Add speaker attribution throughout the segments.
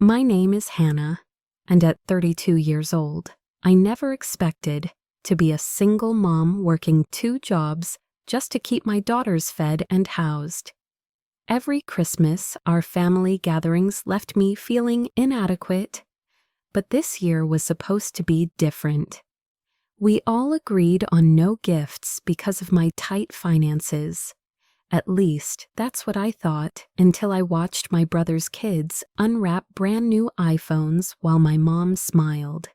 Speaker 1: My name is Hannah, and at 32 years old, I never expected to be a single mom working 2 jobs just to keep my daughters fed and housed. Every Christmas, our family gatherings left me feeling inadequate, but this year was supposed to be different. We all agreed on no gifts because of my tight finances. At least, that's what I thought until I watched my brother's kids unwrap brand new iPhones while my mom smiled.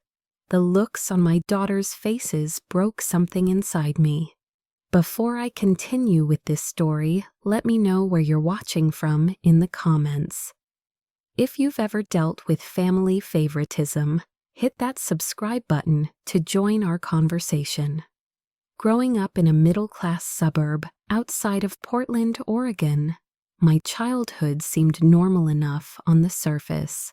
Speaker 1: The looks on my daughters' faces broke something inside me. Before I continue with this story, let me know where you're watching from in the comments. If you've ever dealt with family favoritism, hit that subscribe button to join our conversation. Growing up in a middle-class suburb outside of Portland, Oregon, my childhood seemed normal enough on the surface.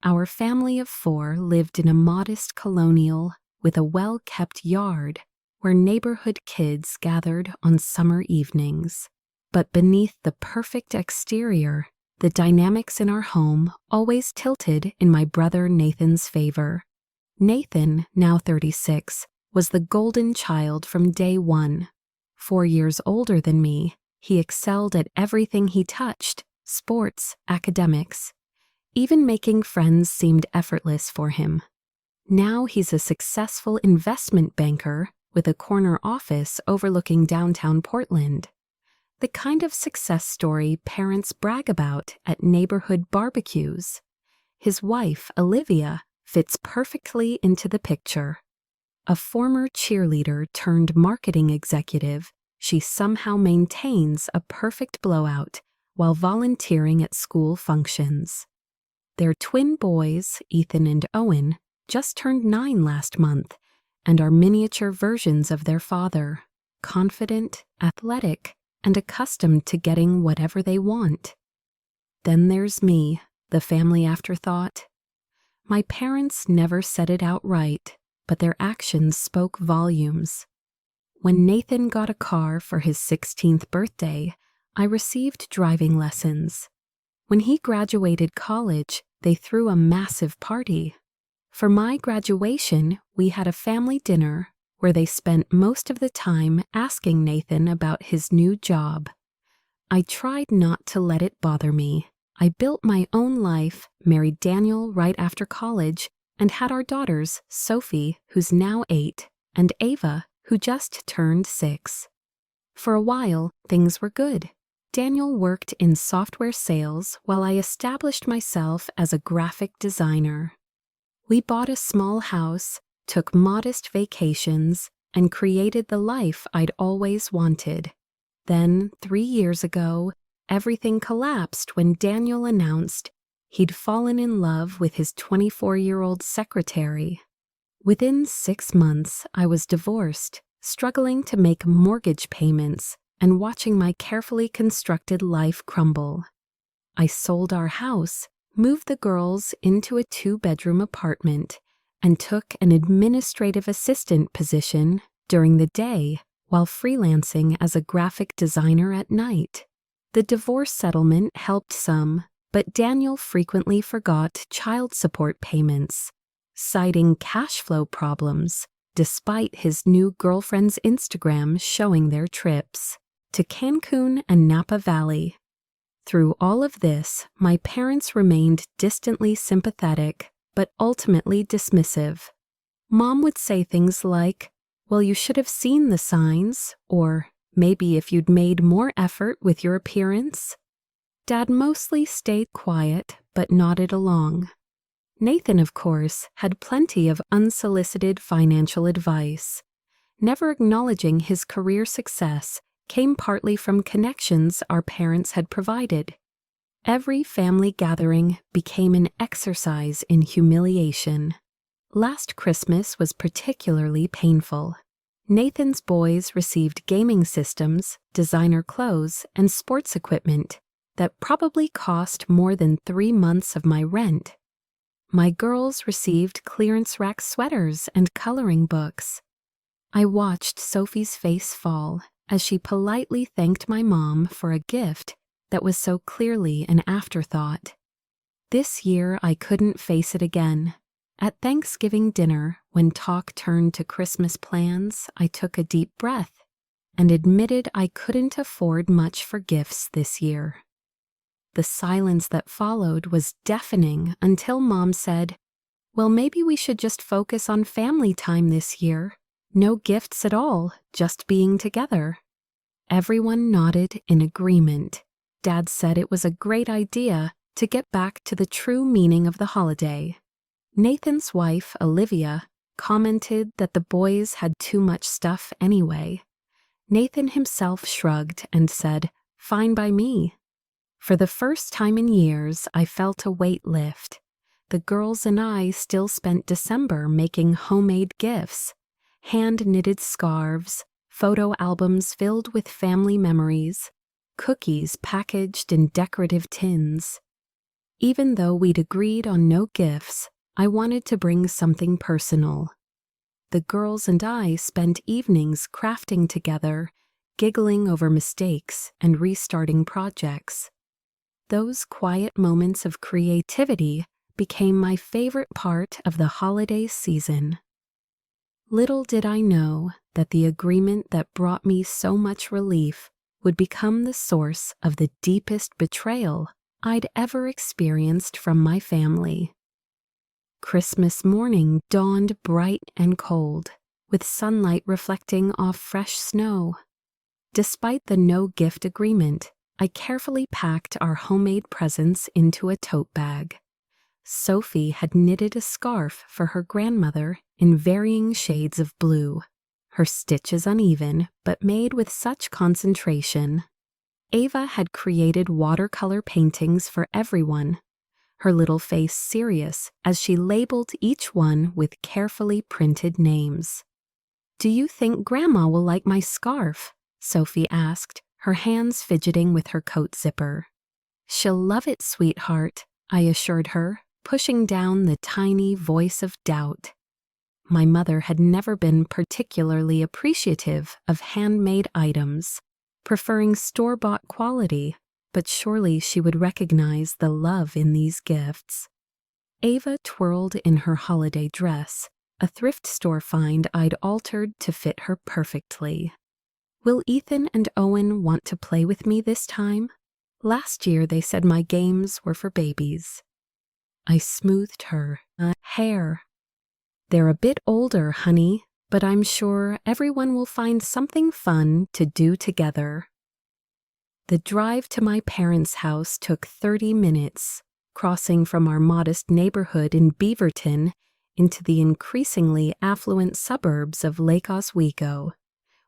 Speaker 1: Our family of 4 lived in a modest colonial with a well-kept yard where neighborhood kids gathered on summer evenings. But beneath the perfect exterior, the dynamics in our home always tilted in my brother Nathan's favor. Nathan, now 36, was the golden child from day one. 4 years older than me, he excelled at everything he touched: sports, academics. Even making friends seemed effortless for him. Now he's a successful investment banker with a corner office overlooking downtown Portland. The kind of success story parents brag about at neighborhood barbecues. His wife, Olivia, fits perfectly into the picture. A former cheerleader turned marketing executive, she somehow maintains a perfect blowout while volunteering at school functions. Their twin boys, Ethan and Owen, just turned 9 last month and are miniature versions of their father, confident, athletic, and accustomed to getting whatever they want. Then there's me, the family afterthought. My parents never said it outright, but their actions spoke volumes. When Nathan got a car for his 16th birthday, I received driving lessons. When he graduated college, they threw a massive party. For my graduation, we had a family dinner where they spent most of the time asking Nathan about his new job. I tried not to let it bother me. I built my own life, married Daniel right after college, and had our daughters, Sophie, who's now 8, and Ava, who just turned 6. For a while, things were good. Daniel worked in software sales while I established myself as a graphic designer. We bought a small house, took modest vacations, and created the life I'd always wanted. Then, 3 years ago, everything collapsed when Daniel announced he'd fallen in love with his 24-year-old secretary. Within 6 months, I was divorced, struggling to make mortgage payments and watching my carefully constructed life crumble. I sold our house, moved the girls into a 2-bedroom apartment, and took an administrative assistant position during the day while freelancing as a graphic designer at night. The divorce settlement helped some, but Daniel frequently forgot child support payments, citing cash flow problems, despite his new girlfriend's Instagram showing their trips to Cancun and Napa Valley. Through all of this, my parents remained distantly sympathetic, but ultimately dismissive. Mom would say things like, "Well, you should have seen the signs," or "Maybe if you'd made more effort with your appearance." Dad mostly stayed quiet, but nodded along. Nathan, of course, had plenty of unsolicited financial advice. Never acknowledging his career success came partly from connections our parents had provided. Every family gathering became an exercise in humiliation. Last Christmas was particularly painful. Nathan's boys received gaming systems, designer clothes, and sports equipment that probably cost more than 3 months of my rent. My girls received clearance rack sweaters and coloring books. I watched Sophie's face fall as she politely thanked my mom for a gift that was so clearly an afterthought. This year I couldn't face it again. At Thanksgiving dinner, when talk turned to Christmas plans, I took a deep breath and admitted I couldn't afford much for gifts this year. The silence that followed was deafening until Mom said, "Well, maybe we should just focus on family time this year. No gifts at all, just being together." Everyone nodded in agreement. Dad said it was a great idea to get back to the true meaning of the holiday. Nathan's wife, Olivia, commented that the boys had too much stuff anyway. Nathan himself shrugged and said, "Fine by me." For the first time in years, I felt a weight lift. The girls and I still spent December making homemade gifts, hand-knitted scarves, photo albums filled with family memories, cookies packaged in decorative tins. Even though we'd agreed on no gifts, I wanted to bring something personal. The girls and I spent evenings crafting together, giggling over mistakes and restarting projects. Those quiet moments of creativity became my favorite part of the holiday season. Little did I know that the agreement that brought me so much relief would become the source of the deepest betrayal I'd ever experienced from my family. Christmas morning dawned bright and cold, with sunlight reflecting off fresh snow. Despite the no-gift agreement, I carefully packed our homemade presents into a tote bag. Sophie had knitted a scarf for her grandmother in varying shades of blue, her stitches uneven but made with such concentration. Ava had created watercolor paintings for everyone, her little face serious as she labeled each one with carefully printed names. "Do you think Grandma will like my scarf?" Sophie asked, her hands fidgeting with her coat zipper. "She'll love it, sweetheart," I assured her, pushing down the tiny voice of doubt. My mother had never been particularly appreciative of handmade items, preferring store-bought quality, but surely she would recognize the love in these gifts. Ava twirled in her holiday dress, a thrift store find I'd altered to fit her perfectly. "Will Ethan and Owen want to play with me this time? Last year they said my games were for babies." I smoothed her hair. "They're a bit older, honey, but I'm sure everyone will find something fun to do together." The drive to my parents' house took 30 minutes, crossing from our modest neighborhood in Beaverton into the increasingly affluent suburbs of Lake Oswego,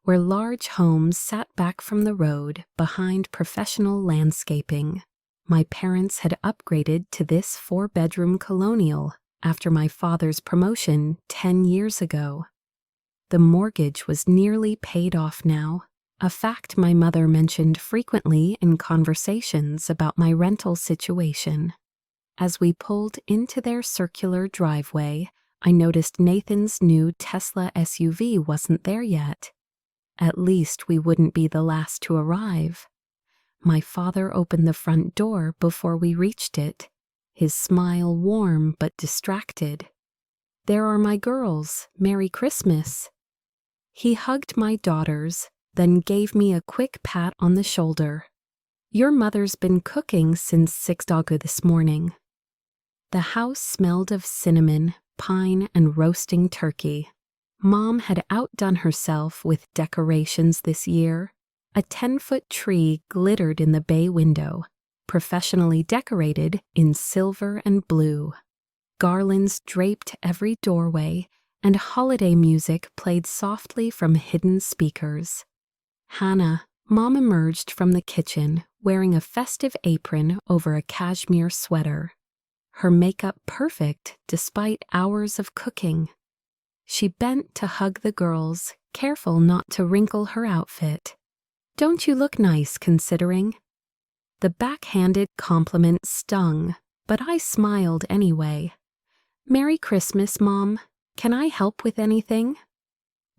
Speaker 1: where large homes sat back from the road behind professional landscaping. My parents had upgraded to this 4-bedroom colonial after my father's promotion 10 years ago. The mortgage was nearly paid off now, a fact my mother mentioned frequently in conversations about my rental situation. As we pulled into their circular driveway, I noticed Nathan's new Tesla SUV wasn't there yet. At least we wouldn't be the last to arrive. My father opened the front door before we reached it, his smile warm but distracted. "There are my girls. Merry Christmas." He hugged my daughters, then gave me a quick pat on the shoulder. "Your mother's been cooking since 6 o'clock this morning." The house smelled of cinnamon, pine, and roasting turkey. Mom had outdone herself with decorations this year. A 10-foot tree glittered in the bay window, professionally decorated in silver and blue. Garlands draped every doorway, and holiday music played softly from hidden speakers. Hannah, Mom emerged from the kitchen wearing a festive apron over a cashmere sweater, her makeup perfect despite hours of cooking. She bent to hug the girls, careful not to wrinkle her outfit. "Don't you look nice considering?" The backhanded compliment stung, but I smiled anyway. "Merry Christmas, Mom. Can I help with anything?"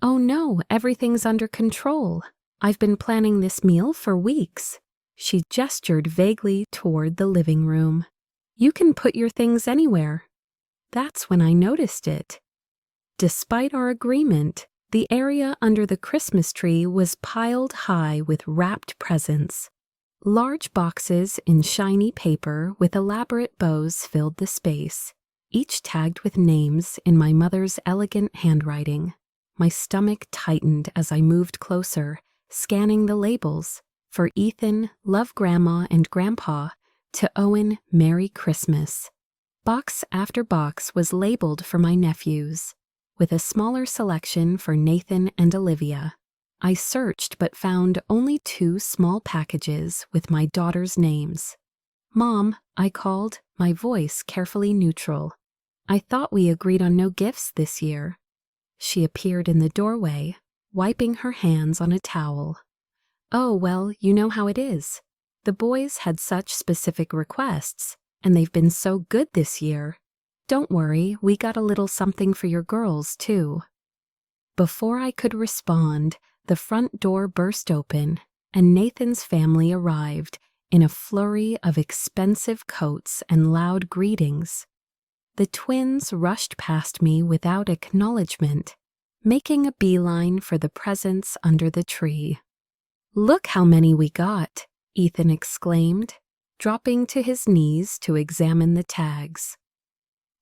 Speaker 1: "Oh no, everything's under control. I've been planning this meal for weeks." She gestured vaguely toward the living room. You can put your things anywhere. That's when I noticed it. Despite our agreement, the area under the Christmas tree was piled high with wrapped presents. Large boxes in shiny paper with elaborate bows filled the space, each tagged with names in my mother's elegant handwriting. My stomach tightened as I moved closer, scanning the labels. For Ethan, love Grandma and Grandpa, to Owen, Merry Christmas. Box after box was labeled for my nephews, with a smaller selection for Nathan and Olivia. I searched but found only 2 small packages with my daughter's names. Mom, I called, my voice carefully neutral. I thought we agreed on no gifts this year. She appeared in the doorway, wiping her hands on a towel. Oh, well, you know how it is. The boys had such specific requests, and they've been so good this year. Don't worry, we got a little something for your girls, too. Before I could respond, the front door burst open, and Nathan's family arrived in a flurry of expensive coats and loud greetings. The twins rushed past me without acknowledgement, making a beeline for the presents under the tree. Look how many we got, Ethan exclaimed, dropping to his knees to examine the tags.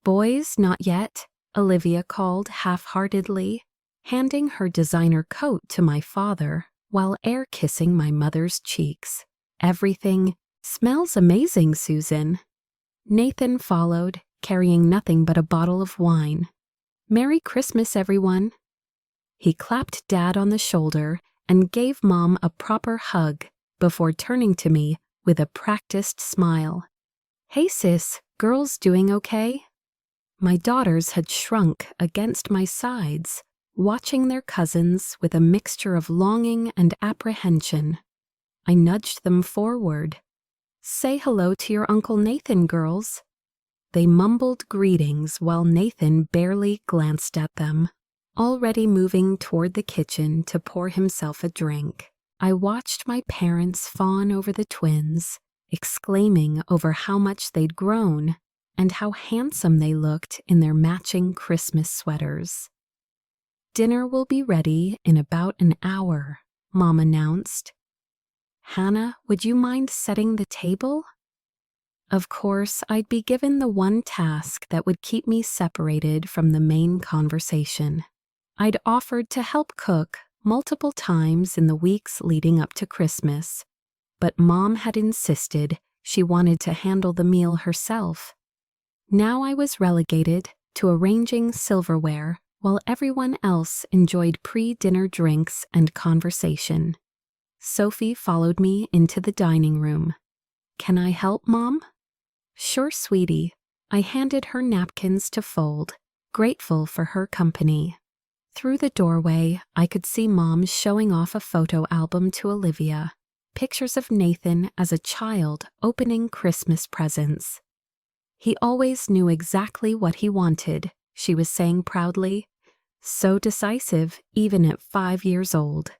Speaker 1: Boys, not yet, Olivia called half-heartedly, handing her designer coat to my father while air-kissing my mother's cheeks. Everything smells amazing, Susan. Nathan followed, carrying nothing but a bottle of wine. Merry Christmas, everyone. He clapped Dad on the shoulder and gave Mom a proper hug before turning to me with a practiced smile. Hey sis, girls doing okay? My daughters had shrunk against my sides, watching their cousins with a mixture of longing and apprehension. I nudged them forward. Say hello to your Uncle Nathan, girls. They mumbled greetings while Nathan barely glanced at them, already moving toward the kitchen to pour himself a drink. I watched my parents fawn over the twins, exclaiming over how much they'd grown and how handsome they looked in their matching Christmas sweaters. Dinner will be ready in about an hour, Mom announced. Hannah, would you mind setting the table? Of course, I'd be given the one task that would keep me separated from the main conversation. I'd offered to help cook multiple times in the weeks leading up to Christmas, but Mom had insisted she wanted to handle the meal herself. Now I was relegated to arranging silverware while everyone else enjoyed pre-dinner drinks and conversation. Sophie followed me into the dining room. Can I help, Mom? Sure, sweetie. I handed her napkins to fold, grateful for her company. Through the doorway, I could see Mom showing off a photo album to Olivia, pictures of Nathan as a child opening Christmas presents. He always knew exactly what he wanted, she was saying proudly. So decisive, even at 5 years old.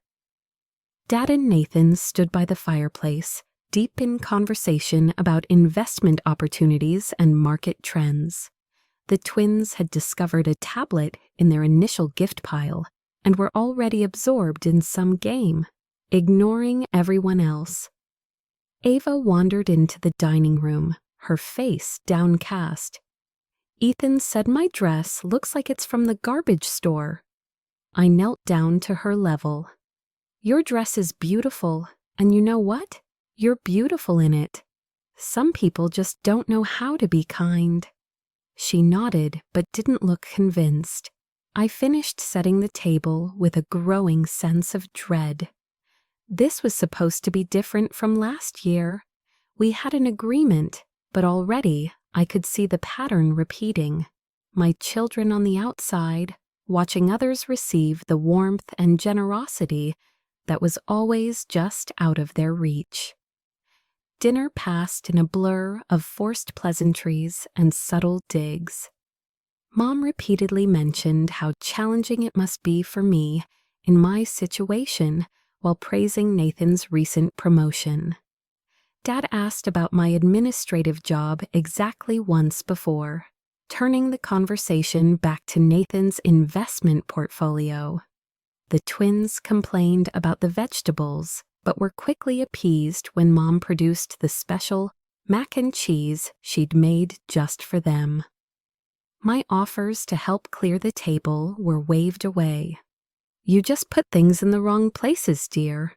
Speaker 1: Dad and Nathan stood by the fireplace, deep in conversation about investment opportunities and market trends. The twins had discovered a tablet in their initial gift pile and were already absorbed in some game, ignoring everyone else. Ava wandered into the dining room, her face downcast. Ethan said my dress looks like it's from the garbage store. I knelt down to her level. Your dress is beautiful, and you know what? You're beautiful in it. Some people just don't know how to be kind. She nodded but didn't look convinced. I finished setting the table with a growing sense of dread. This was supposed to be different from last year. We had an agreement, but already I could see the pattern repeating. My children on the outside, watching others receive the warmth and generosity that was always just out of their reach. Dinner passed in a blur of forced pleasantries and subtle digs. Mom repeatedly mentioned how challenging it must be for me in my situation while praising Nathan's recent promotion. Dad asked about my administrative job exactly once before, turning the conversation back to Nathan's investment portfolio. The twins complained about the vegetables, but were quickly appeased when Mom produced the special mac and cheese she'd made just for them. My offers to help clear the table were waved away. "You just put things in the wrong places, dear."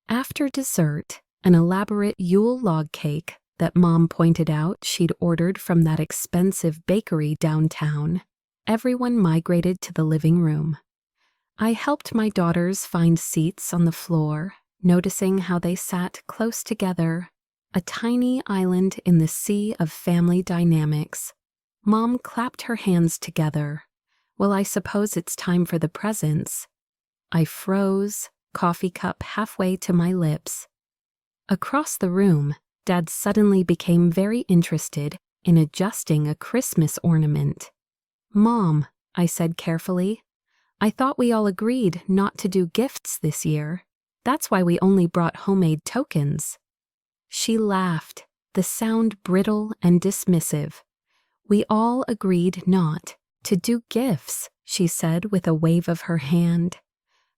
Speaker 1: After dessert, an elaborate Yule log cake that Mom pointed out she'd ordered from that expensive bakery downtown, everyone migrated to the living room. I helped my daughters find seats on the floor, noticing how they sat close together, a tiny island in the sea of family dynamics. Mom clapped her hands together. "Well, I suppose it's time for the presents." I froze, coffee cup halfway to my lips. Across the room, Dad suddenly became very interested in adjusting a Christmas ornament. "Mom," I said carefully, "I thought we all agreed not to do gifts this year. That's why we only brought homemade tokens." She laughed, the sound brittle and dismissive. "We all agreed not to do gifts," she said with a wave of her hand.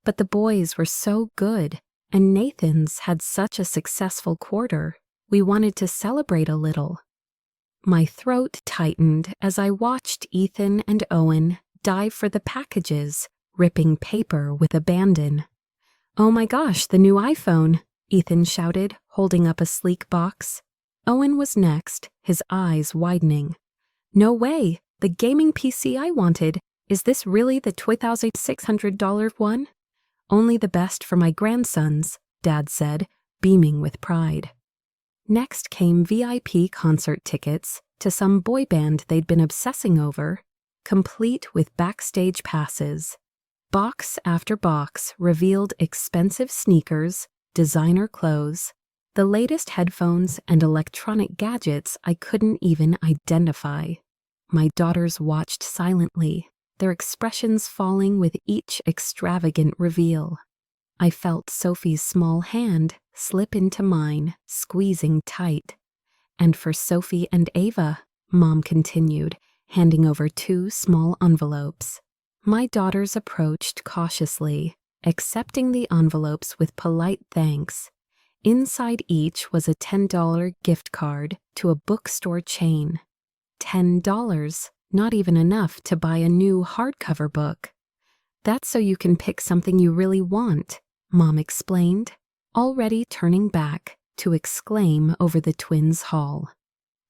Speaker 1: "But the boys were so good, and Nathan's had such a successful quarter. We wanted to celebrate a little." My throat tightened as I watched Ethan and Owen dive for the packages, ripping paper with abandon. "Oh my gosh, the new iPhone!" Ethan shouted, holding up a sleek box. Owen was next, his eyes widening. "No way! The gaming PC I wanted! Is this really the $2,600 one?" "Only the best for my grandsons," Dad said, beaming with pride. Next came VIP concert tickets to some boy band they'd been obsessing over, complete with backstage passes. Box after box revealed expensive sneakers, designer clothes, the latest headphones and electronic gadgets I couldn't even identify. My daughters watched silently, their expressions falling with each extravagant reveal. I felt Sophie's small hand slip into mine, squeezing tight. "And for Sophie and Ava," Mom continued, handing over 2 small envelopes. My daughters approached cautiously, accepting the envelopes with polite thanks. Inside each was a $10 gift card to a bookstore chain. $10, not even enough to buy a new hardcover book. "That's so you can pick something you really want," Mom explained, already turning back to exclaim over the twins' haul.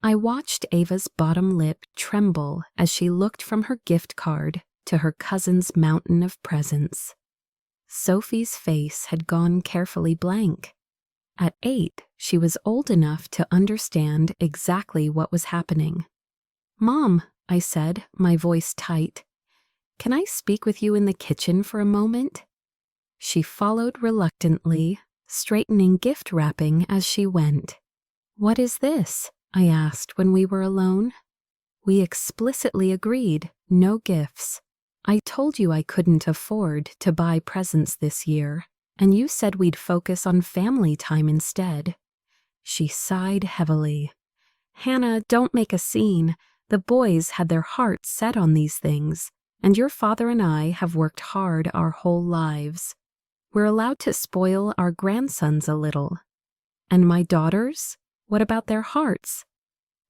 Speaker 1: I watched Ava's bottom lip tremble as she looked from her gift card to her cousin's mountain of presents. Sophie's face had gone carefully blank. At 8, she was old enough to understand exactly what was happening. "Mom," I said, my voice tight, "can I speak with you in the kitchen for a moment?" She followed reluctantly, straightening gift wrapping as she went. "What is this?" I asked when we were alone. "We explicitly agreed, no gifts. I told you I couldn't afford to buy presents this year, and you said we'd focus on family time instead." She sighed heavily. "Hannah, don't make a scene. The boys had their hearts set on these things, and your father and I have worked hard our whole lives. We're allowed to spoil our grandsons a little." "And my daughters? What about their hearts?"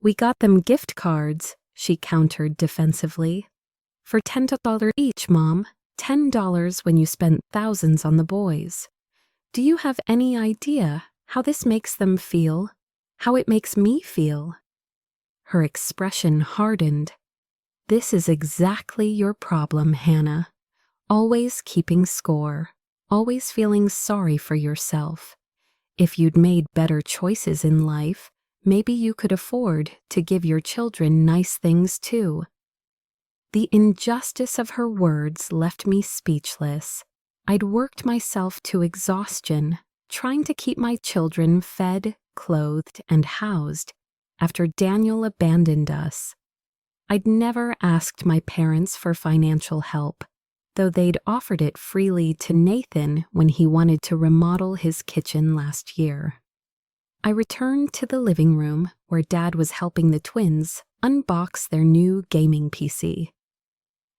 Speaker 1: "We got them gift cards," she countered defensively. "For $10 each, Mom. $10 when you spent thousands on the boys. Do you have any idea how this makes them feel? How it makes me feel?" Her expression hardened. "This is exactly your problem, Hannah. Always keeping score, always feeling sorry for yourself. If you'd made better choices in life, maybe you could afford to give your children nice things too." The injustice of her words left me speechless. I'd worked myself to exhaustion, trying to keep my children fed, clothed, and housed after Daniel abandoned us. I'd never asked my parents for financial help, though they'd offered it freely to Nathan when he wanted to remodel his kitchen last year. I returned to the living room where Dad was helping the twins unbox their new gaming PC.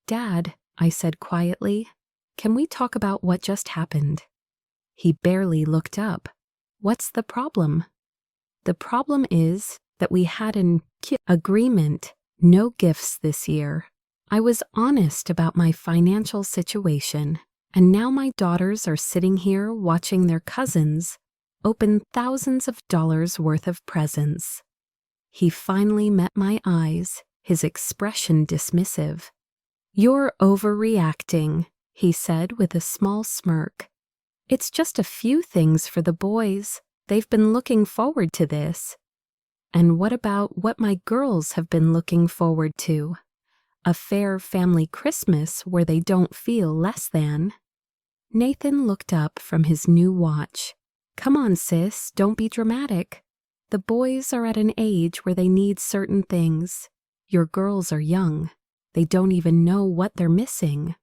Speaker 1: "Dad," I said quietly, "can we talk about what just happened?" He barely looked up. "What's the problem?" "The problem is that we had an agreement, no gifts this year. I was honest about my financial situation, and now my daughters are sitting here watching their cousins open thousands of dollars worth of presents." He finally met my eyes, his expression dismissive. "You're overreacting," he said with a small smirk. "It's just a few things for the boys. They've been looking forward to this." "And what about what my girls have been looking forward to? A fair family Christmas where they don't feel less than." Nathan looked up from his new watch. "Come on, sis, don't be dramatic. The boys are at an age where they need certain things. Your girls are young. They don't even know what they're missing."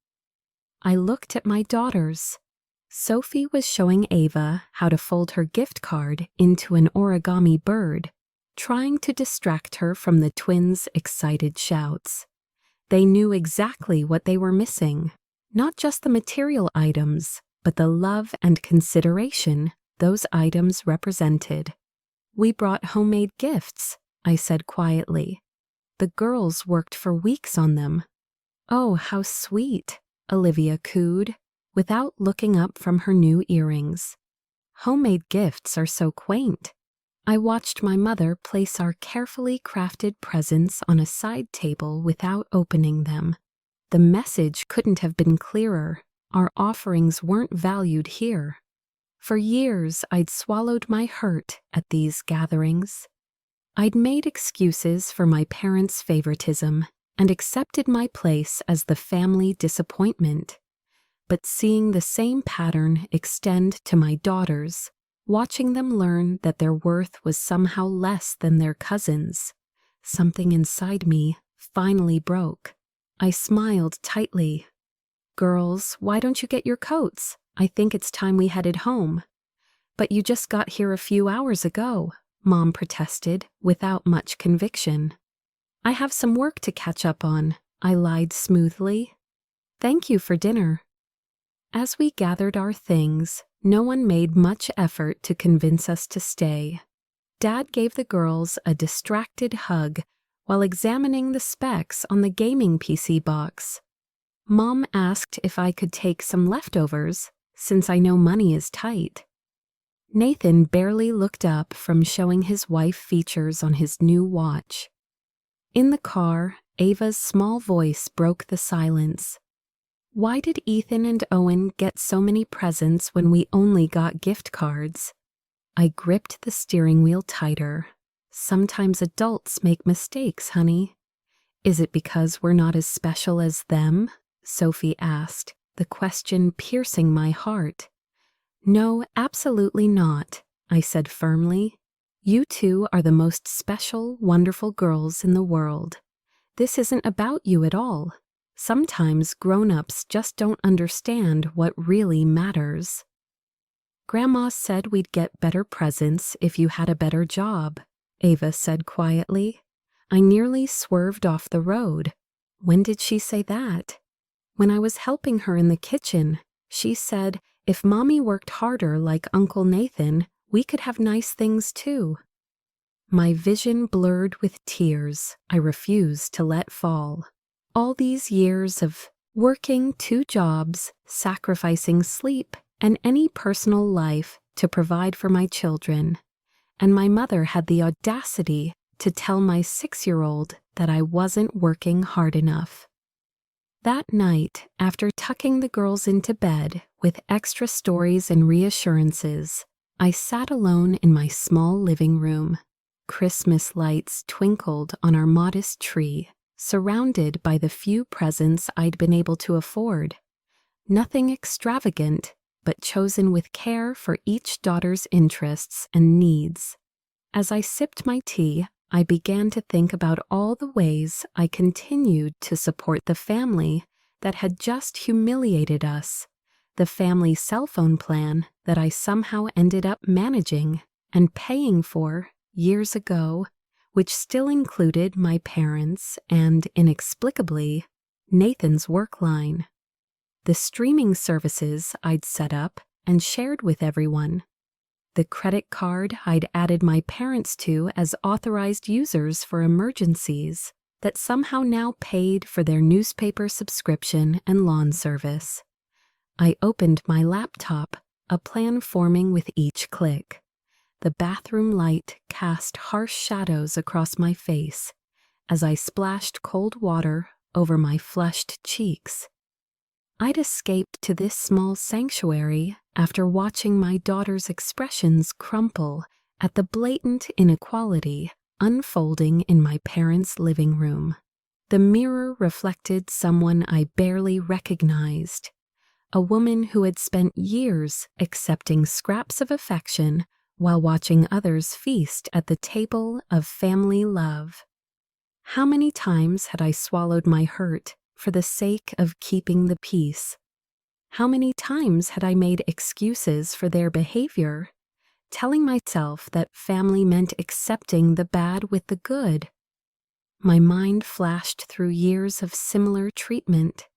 Speaker 1: I looked at my daughters. Sophie was showing Ava how to fold her gift card into an origami bird, trying to distract her from the twins' excited shouts. They knew exactly what they were missing, not just the material items, but the love and consideration those items represented. "We brought homemade gifts," I said quietly. "The girls worked for weeks on them." "Oh, how sweet," Olivia cooed, without looking up from her new earrings. "Homemade gifts are so quaint." I watched my mother place our carefully crafted presents on a side table without opening them. The message couldn't have been clearer. Our offerings weren't valued here. For years, I'd swallowed my hurt at these gatherings. I'd made excuses for my parents' favoritism and accepted my place as the family disappointment. But seeing the same pattern extend to my daughters, watching them learn that their worth was somehow less than their cousins, something inside me finally broke. I smiled tightly. "Girls, why don't you get your coats? I think it's time we headed home." "But you just got here a few hours ago," Mom protested without much conviction. "I have some work to catch up on," I lied smoothly. "Thank you for dinner." As we gathered our things, no one made much effort to convince us to stay. Dad gave the girls a distracted hug while examining the specs on the gaming PC box. Mom asked if I could take some leftovers, since I know money is tight. Nathan barely looked up from showing his wife features on his new watch. In the car, Ava's small voice broke the silence. "Why did Ethan and Owen get so many presents when we only got gift cards?" I gripped the steering wheel tighter. "Sometimes adults make mistakes, honey." "Is it because we're not as special as them?" Sophie asked, the question piercing my heart. "No, absolutely not," I said firmly. "You two are the most special, wonderful girls in the world. This isn't about you at all. Sometimes grown-ups just don't understand what really matters." "Grandma said we'd get better presents if you had a better job," Ava said quietly. I nearly swerved off the road. "When did she say that?" "When I was helping her in the kitchen. She said, if Mommy worked harder like Uncle Nathan, we could have nice things too." My vision blurred with tears I refused to let fall. All these years of working 2 jobs, sacrificing sleep and any personal life to provide for my children, and my mother had the audacity to tell my 6-year-old that I wasn't working hard enough. That night, after tucking the girls into bed with extra stories and reassurances, I sat alone in my small living room. Christmas lights twinkled on our modest tree, surrounded by the few presents I'd been able to afford. Nothing extravagant, but chosen with care for each daughter's interests and needs. As I sipped my tea, I began to think about all the ways I continued to support the family that had just humiliated us, the family cell phone plan that I somehow ended up managing, and paying for years ago, which still included my parents and, inexplicably, Nathan's work line. The streaming services I'd set up and shared with everyone. The credit card I'd added my parents to as authorized users for emergencies that somehow now paid for their newspaper subscription and lawn service. I opened my laptop, a plan forming with each click. The bathroom light cast harsh shadows across my face as I splashed cold water over my flushed cheeks. I'd escaped to this small sanctuary after watching my daughter's expressions crumple at the blatant inequality unfolding in my parents' living room. The mirror reflected someone I barely recognized, a woman who had spent years accepting scraps of affection while watching others feast at the table of family love. How many times had I swallowed my hurt for the sake of keeping the peace? How many times had I made excuses for their behavior, telling myself that family meant accepting the bad with the good? My mind flashed through years of similar treatment.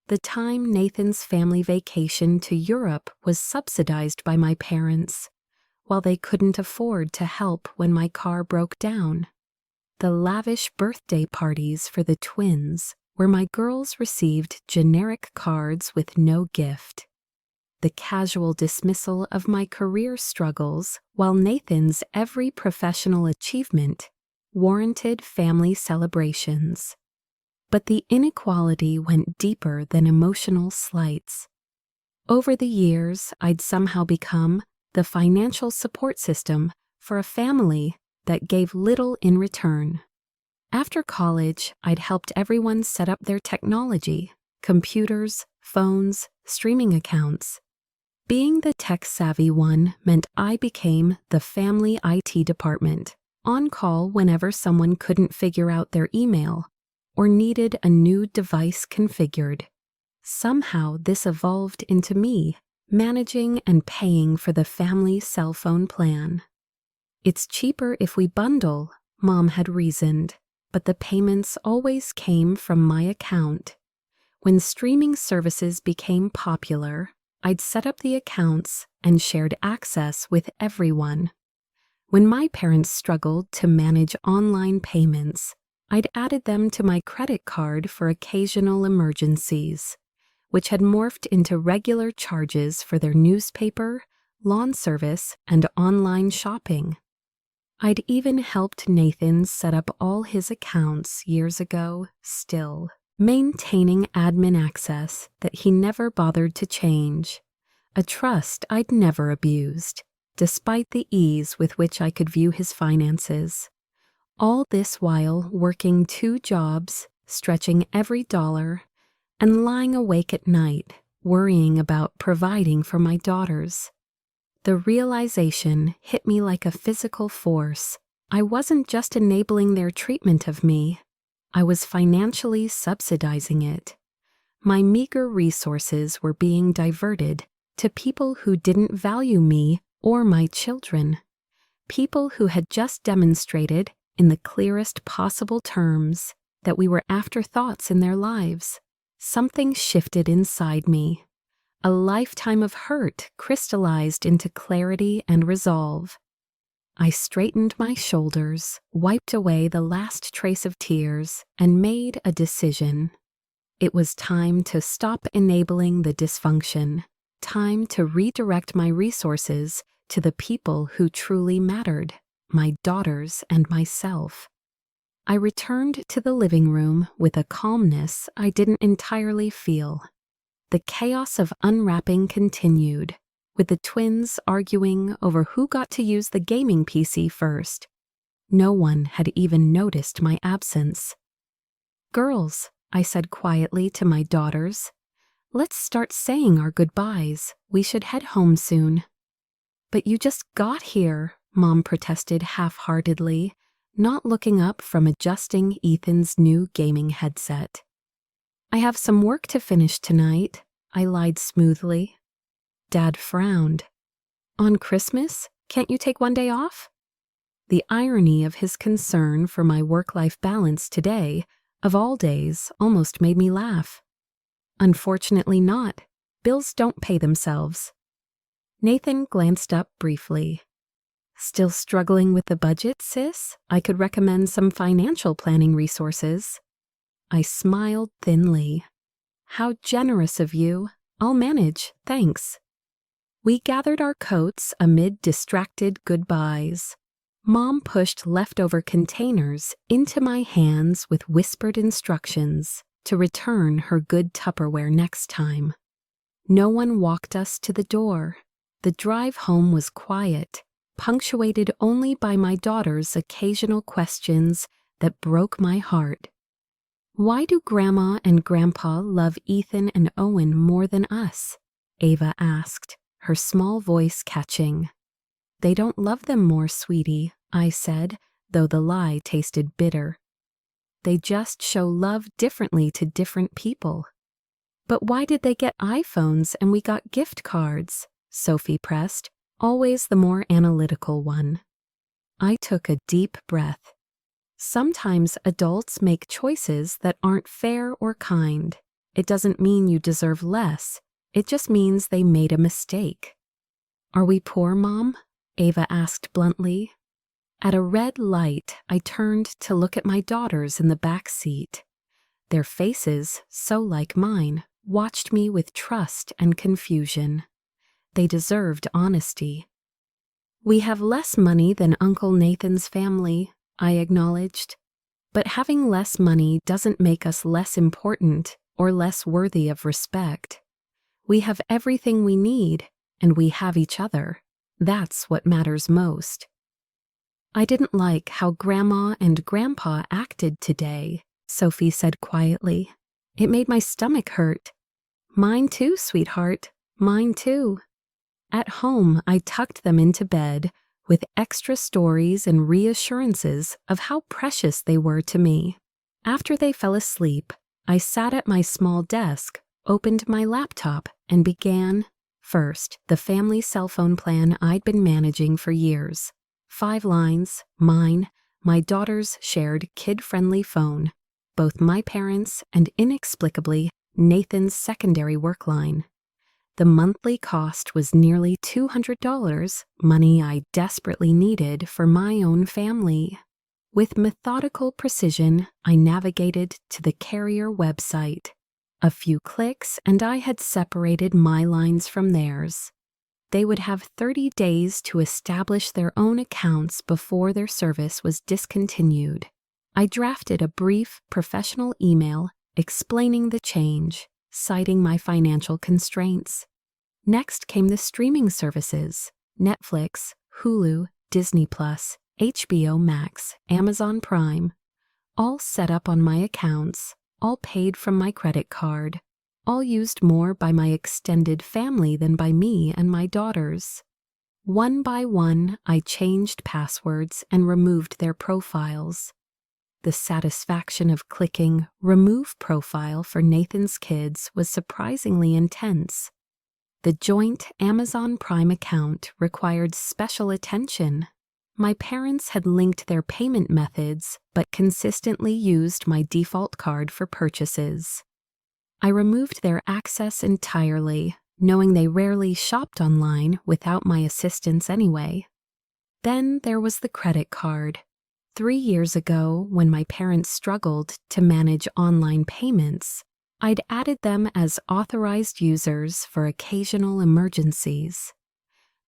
Speaker 1: The time Nathan's family vacation to Europe was subsidized by my parents, while they couldn't afford to help when my car broke down. The lavish birthday parties for the twins, where my girls received generic cards with no gift. The casual dismissal of my career struggles, while Nathan's every professional achievement warranted family celebrations. But the inequality went deeper than emotional slights. Over the years, I'd somehow become the financial support system for a family that gave little in return. After college, I'd helped everyone set up their technology, computers, phones, streaming accounts. Being the tech-savvy one meant I became the family IT department, on call whenever someone couldn't figure out their email or needed a new device configured. Somehow this evolved into me managing and paying for the family cell phone plan. It's cheaper if we bundle, Mom had reasoned, but the payments always came from my account. When streaming services became popular, I'd set up the accounts and shared access with everyone. When my parents struggled to manage online payments, I'd added them to my credit card for occasional emergencies, which had morphed into regular charges for their newspaper, lawn service, and online shopping. I'd even helped Nathan set up all his accounts years ago, still maintaining admin access that he never bothered to change, a trust I'd never abused, despite the ease with which I could view his finances. All this while working 2 jobs, stretching every dollar, and lying awake at night, worrying about providing for my daughters. The realization hit me like a physical force. I wasn't just enabling their treatment of me, I was financially subsidizing it. My meager resources were being diverted to people who didn't value me or my children, people who had just demonstrated in the clearest possible terms that we were afterthoughts in their lives. Something shifted inside me. A lifetime of hurt crystallized into clarity and resolve. I straightened my shoulders, wiped away the last trace of tears, and made a decision. It was time to stop enabling the dysfunction, time to redirect my resources to the people who truly mattered, my daughters and myself. I returned to the living room with a calmness I didn't entirely feel. The chaos of unwrapping continued, with the twins arguing over who got to use the gaming PC first. No one had even noticed my absence. "Girls," I said quietly to my daughters, "let's start saying our goodbyes. We should head home soon." "But you just got here," Mom protested half-heartedly, not looking up from adjusting Ethan's new gaming headset. "I have some work to finish tonight," I lied smoothly. Dad frowned. "On Christmas? Can't you take one day off? The irony of his concern for my work-life balance today, of all days, almost made me laugh. Unfortunately not. Bills don't pay themselves. Nathan glanced up briefly. Still struggling with the budget, sis? I could recommend some financial planning resources. I smiled thinly. How generous of you. I'll manage, thanks. We gathered our coats amid distracted goodbyes. Mom pushed leftover containers into my hands with whispered instructions to return her good Tupperware next time. No one walked us to the door. The drive home was quiet, punctuated only by my daughter's occasional questions that broke my heart. Why do Grandma and Grandpa love Ethan and Owen more than us? Ava asked, her small voice catching. They don't love them more, sweetie, I said, though the lie tasted bitter. They just show love differently to different people. But why did they get iPhones and we got gift cards? Sophie pressed, always the more analytical one. I took a deep breath. Sometimes adults make choices that aren't fair or kind. It doesn't mean you deserve less. It just means they made a mistake. Are we poor, Mom? Ava asked bluntly. At a red light, I turned to look at my daughters in the back seat. Their faces, so like mine, watched me with trust and confusion. They deserved honesty. We have less money than Uncle Nathan's family, I acknowledged. But having less money doesn't make us less important or less worthy of respect. We have everything we need, and we have each other. That's what matters most. I didn't like how Grandma and Grandpa acted today, Sophie said quietly. It made my stomach hurt. Mine too, sweetheart. Mine too. At home, I tucked them into bed with extra stories and reassurances of how precious they were to me. After they fell asleep, I sat at my small desk, opened my laptop, and began, first, the family cell phone plan I'd been managing for years. 5 lines, mine, my daughter's shared kid-friendly phone, both my parents' and inexplicably Nathan's secondary work line. The monthly cost was nearly $200, money I desperately needed for my own family. With methodical precision, I navigated to the carrier website. A few clicks, and I had separated my lines from theirs. They would have 30 days to establish their own accounts before their service was discontinued. I drafted a brief, professional email explaining the change, citing my financial constraints. Next came the streaming services: Netflix, Hulu, Disney+, HBO Max, Amazon Prime, all set up on my accounts, all paid from my credit card, all used more by my extended family than by me and my daughters. One by one, I changed passwords and removed their profiles. The satisfaction of clicking Remove Profile for Nathan's kids was surprisingly intense. The joint Amazon Prime account required special attention. My parents had linked their payment methods, but consistently used my default card for purchases. I removed their access entirely, knowing they rarely shopped online without my assistance anyway. Then there was the credit card. 3 years ago, when my parents struggled to manage online payments, I'd added them as authorized users for occasional emergencies.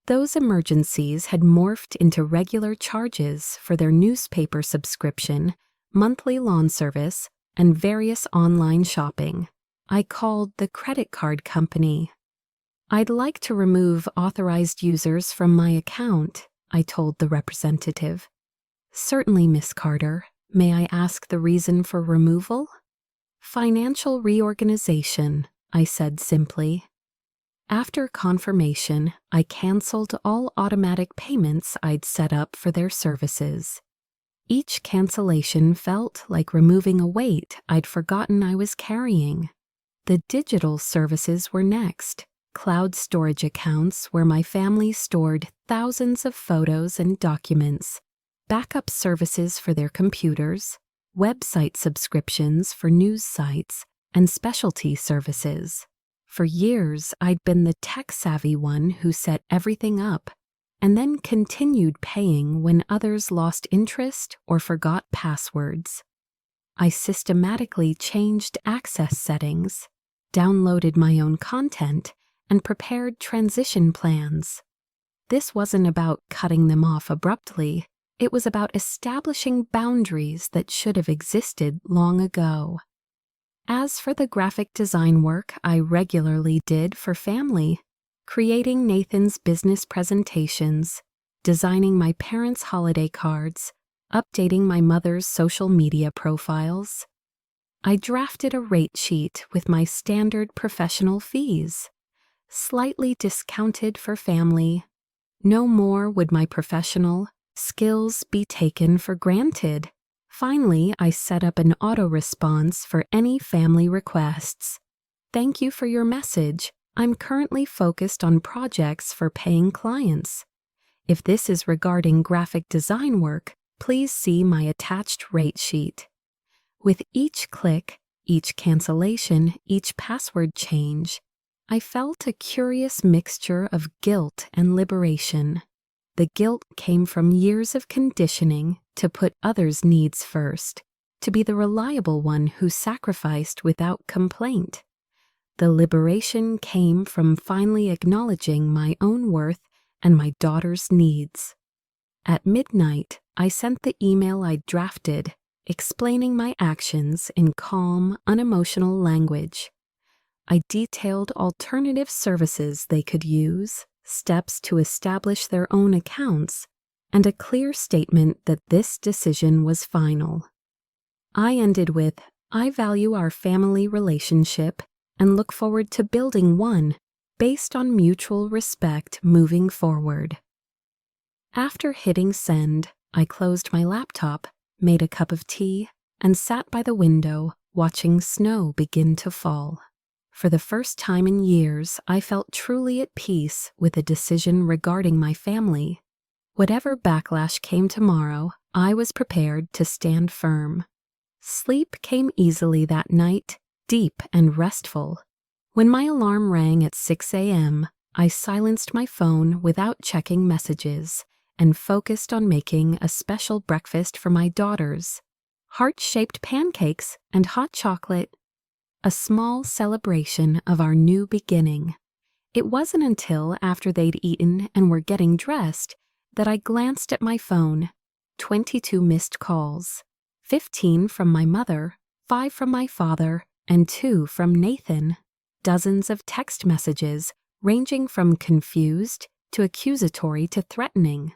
Speaker 1: Those emergencies had morphed into regular charges for their newspaper subscription, monthly lawn service, and various online shopping. I called the credit card company. I'd like to remove authorized users from my account, I told the representative. Certainly, Miss Carter. May I ask the reason for removal? Financial reorganization, I said simply. After confirmation, I canceled all automatic payments I'd set up for their services. Each cancellation felt like removing a weight I'd forgotten I was carrying. The digital services were next. cloud storage accounts where my family stored thousands of photos and documents, backup services for their computers, website subscriptions for news sites, and specialty services. For years, I'd been the tech-savvy one who set everything up and then continued paying when others lost interest or forgot passwords. I systematically changed access settings, downloaded my own content, and prepared transition plans. This wasn't about cutting them off abruptly. It was about establishing boundaries that should have existed long ago. As for the graphic design work I regularly did for family, creating Nathan's business presentations, designing my parents' holiday cards, updating my mother's social media profiles, I drafted a rate sheet with my standard professional fees, slightly discounted for family. No more would my professional skills be taken for granted. Finally, I set up an auto-response for any family requests. Thank you for your message. I'm currently focused on projects for paying clients. If this is regarding graphic design work, please see my attached rate sheet. With each click, each cancellation, each password change, I felt a curious mixture of guilt and liberation. The guilt came from years of conditioning to put others' needs first, to be the reliable one who sacrificed without complaint. The liberation came from finally acknowledging my own worth and my daughter's needs. At midnight, I sent the email I'd drafted, explaining my actions in calm, unemotional language. I detailed alternative services they could use, steps to establish their own accounts, and a clear statement that this decision was final. I ended with, I value our family relationship and look forward to building one based on mutual respect moving forward. After hitting send, I closed my laptop, made a cup of tea, and sat by the window watching snow begin to fall. For the first time in years, I felt truly at peace with a decision regarding my family. Whatever backlash came tomorrow, I was prepared to stand firm. Sleep came easily that night, deep and restful. When my alarm rang at 6 a.m., I silenced my phone without checking messages and focused on making a special breakfast for my daughters. Heart-shaped pancakes and hot chocolate. A small celebration of our new beginning. It wasn't until after they'd eaten and were getting dressed that I glanced at my phone. 22 missed calls. 15 from my mother, 5 from my father, and 2 from Nathan. Dozens of text messages ranging from confused to accusatory to threatening.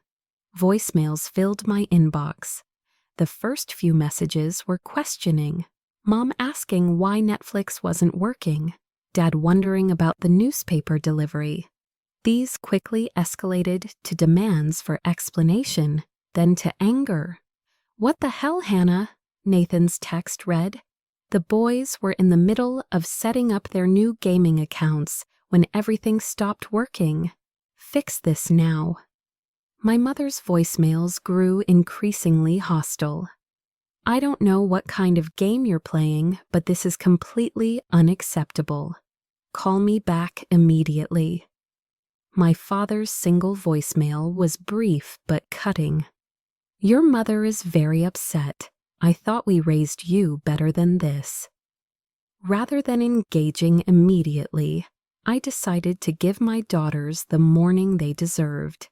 Speaker 1: Voicemails filled my inbox. The first few messages were questioning. Mom asking why Netflix wasn't working, Dad wondering about the newspaper delivery. These quickly escalated to demands for explanation, then to anger. What the hell, Hannah? Nathan's text read. The boys were in the middle of setting up their new gaming accounts when everything stopped working. Fix this now. My mother's voicemails grew increasingly hostile. I don't know what kind of game you're playing, but this is completely unacceptable. Call me back immediately. My father's single voicemail was brief but cutting. Your mother is very upset. I thought we raised you better than this. Rather than engaging immediately, I decided to give my daughters the morning they deserved.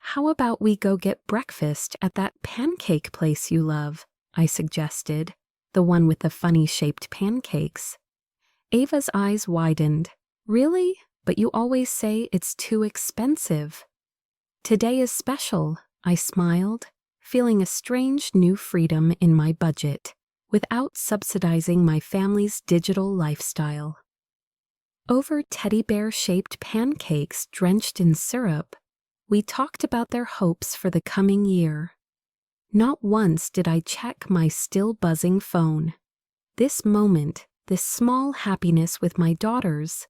Speaker 1: How about we go get breakfast at that pancake place you love? I suggested, the one with the funny-shaped pancakes. Ava's eyes widened. Really? But you always say it's too expensive. Today is special, I smiled, feeling a strange new freedom in my budget, without subsidizing my family's digital lifestyle. Over teddy bear-shaped pancakes drenched in syrup, we talked about their hopes for the coming year. Not once did I check my still buzzing phone. This moment, this small happiness with my daughters,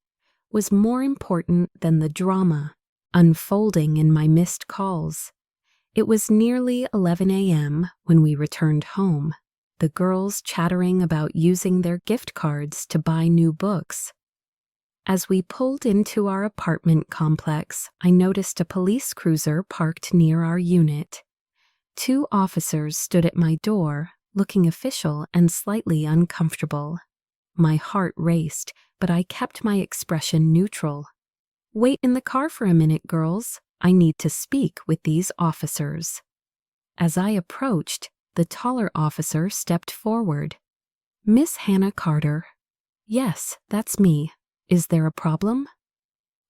Speaker 1: was more important than the drama unfolding in my missed calls. It was nearly 11 a.m. when we returned home, the girls chattering about using their gift cards to buy new books. As we pulled into our apartment complex, I noticed a police cruiser parked near our unit. 2 officers stood at my door, looking official and slightly uncomfortable. My heart raced, but I kept my expression neutral. "Wait in the car for a minute, girls. I need to speak with these officers." As I approached, the taller officer stepped forward. "Miss Hannah Carter." "Yes, that's me. Is there a problem?"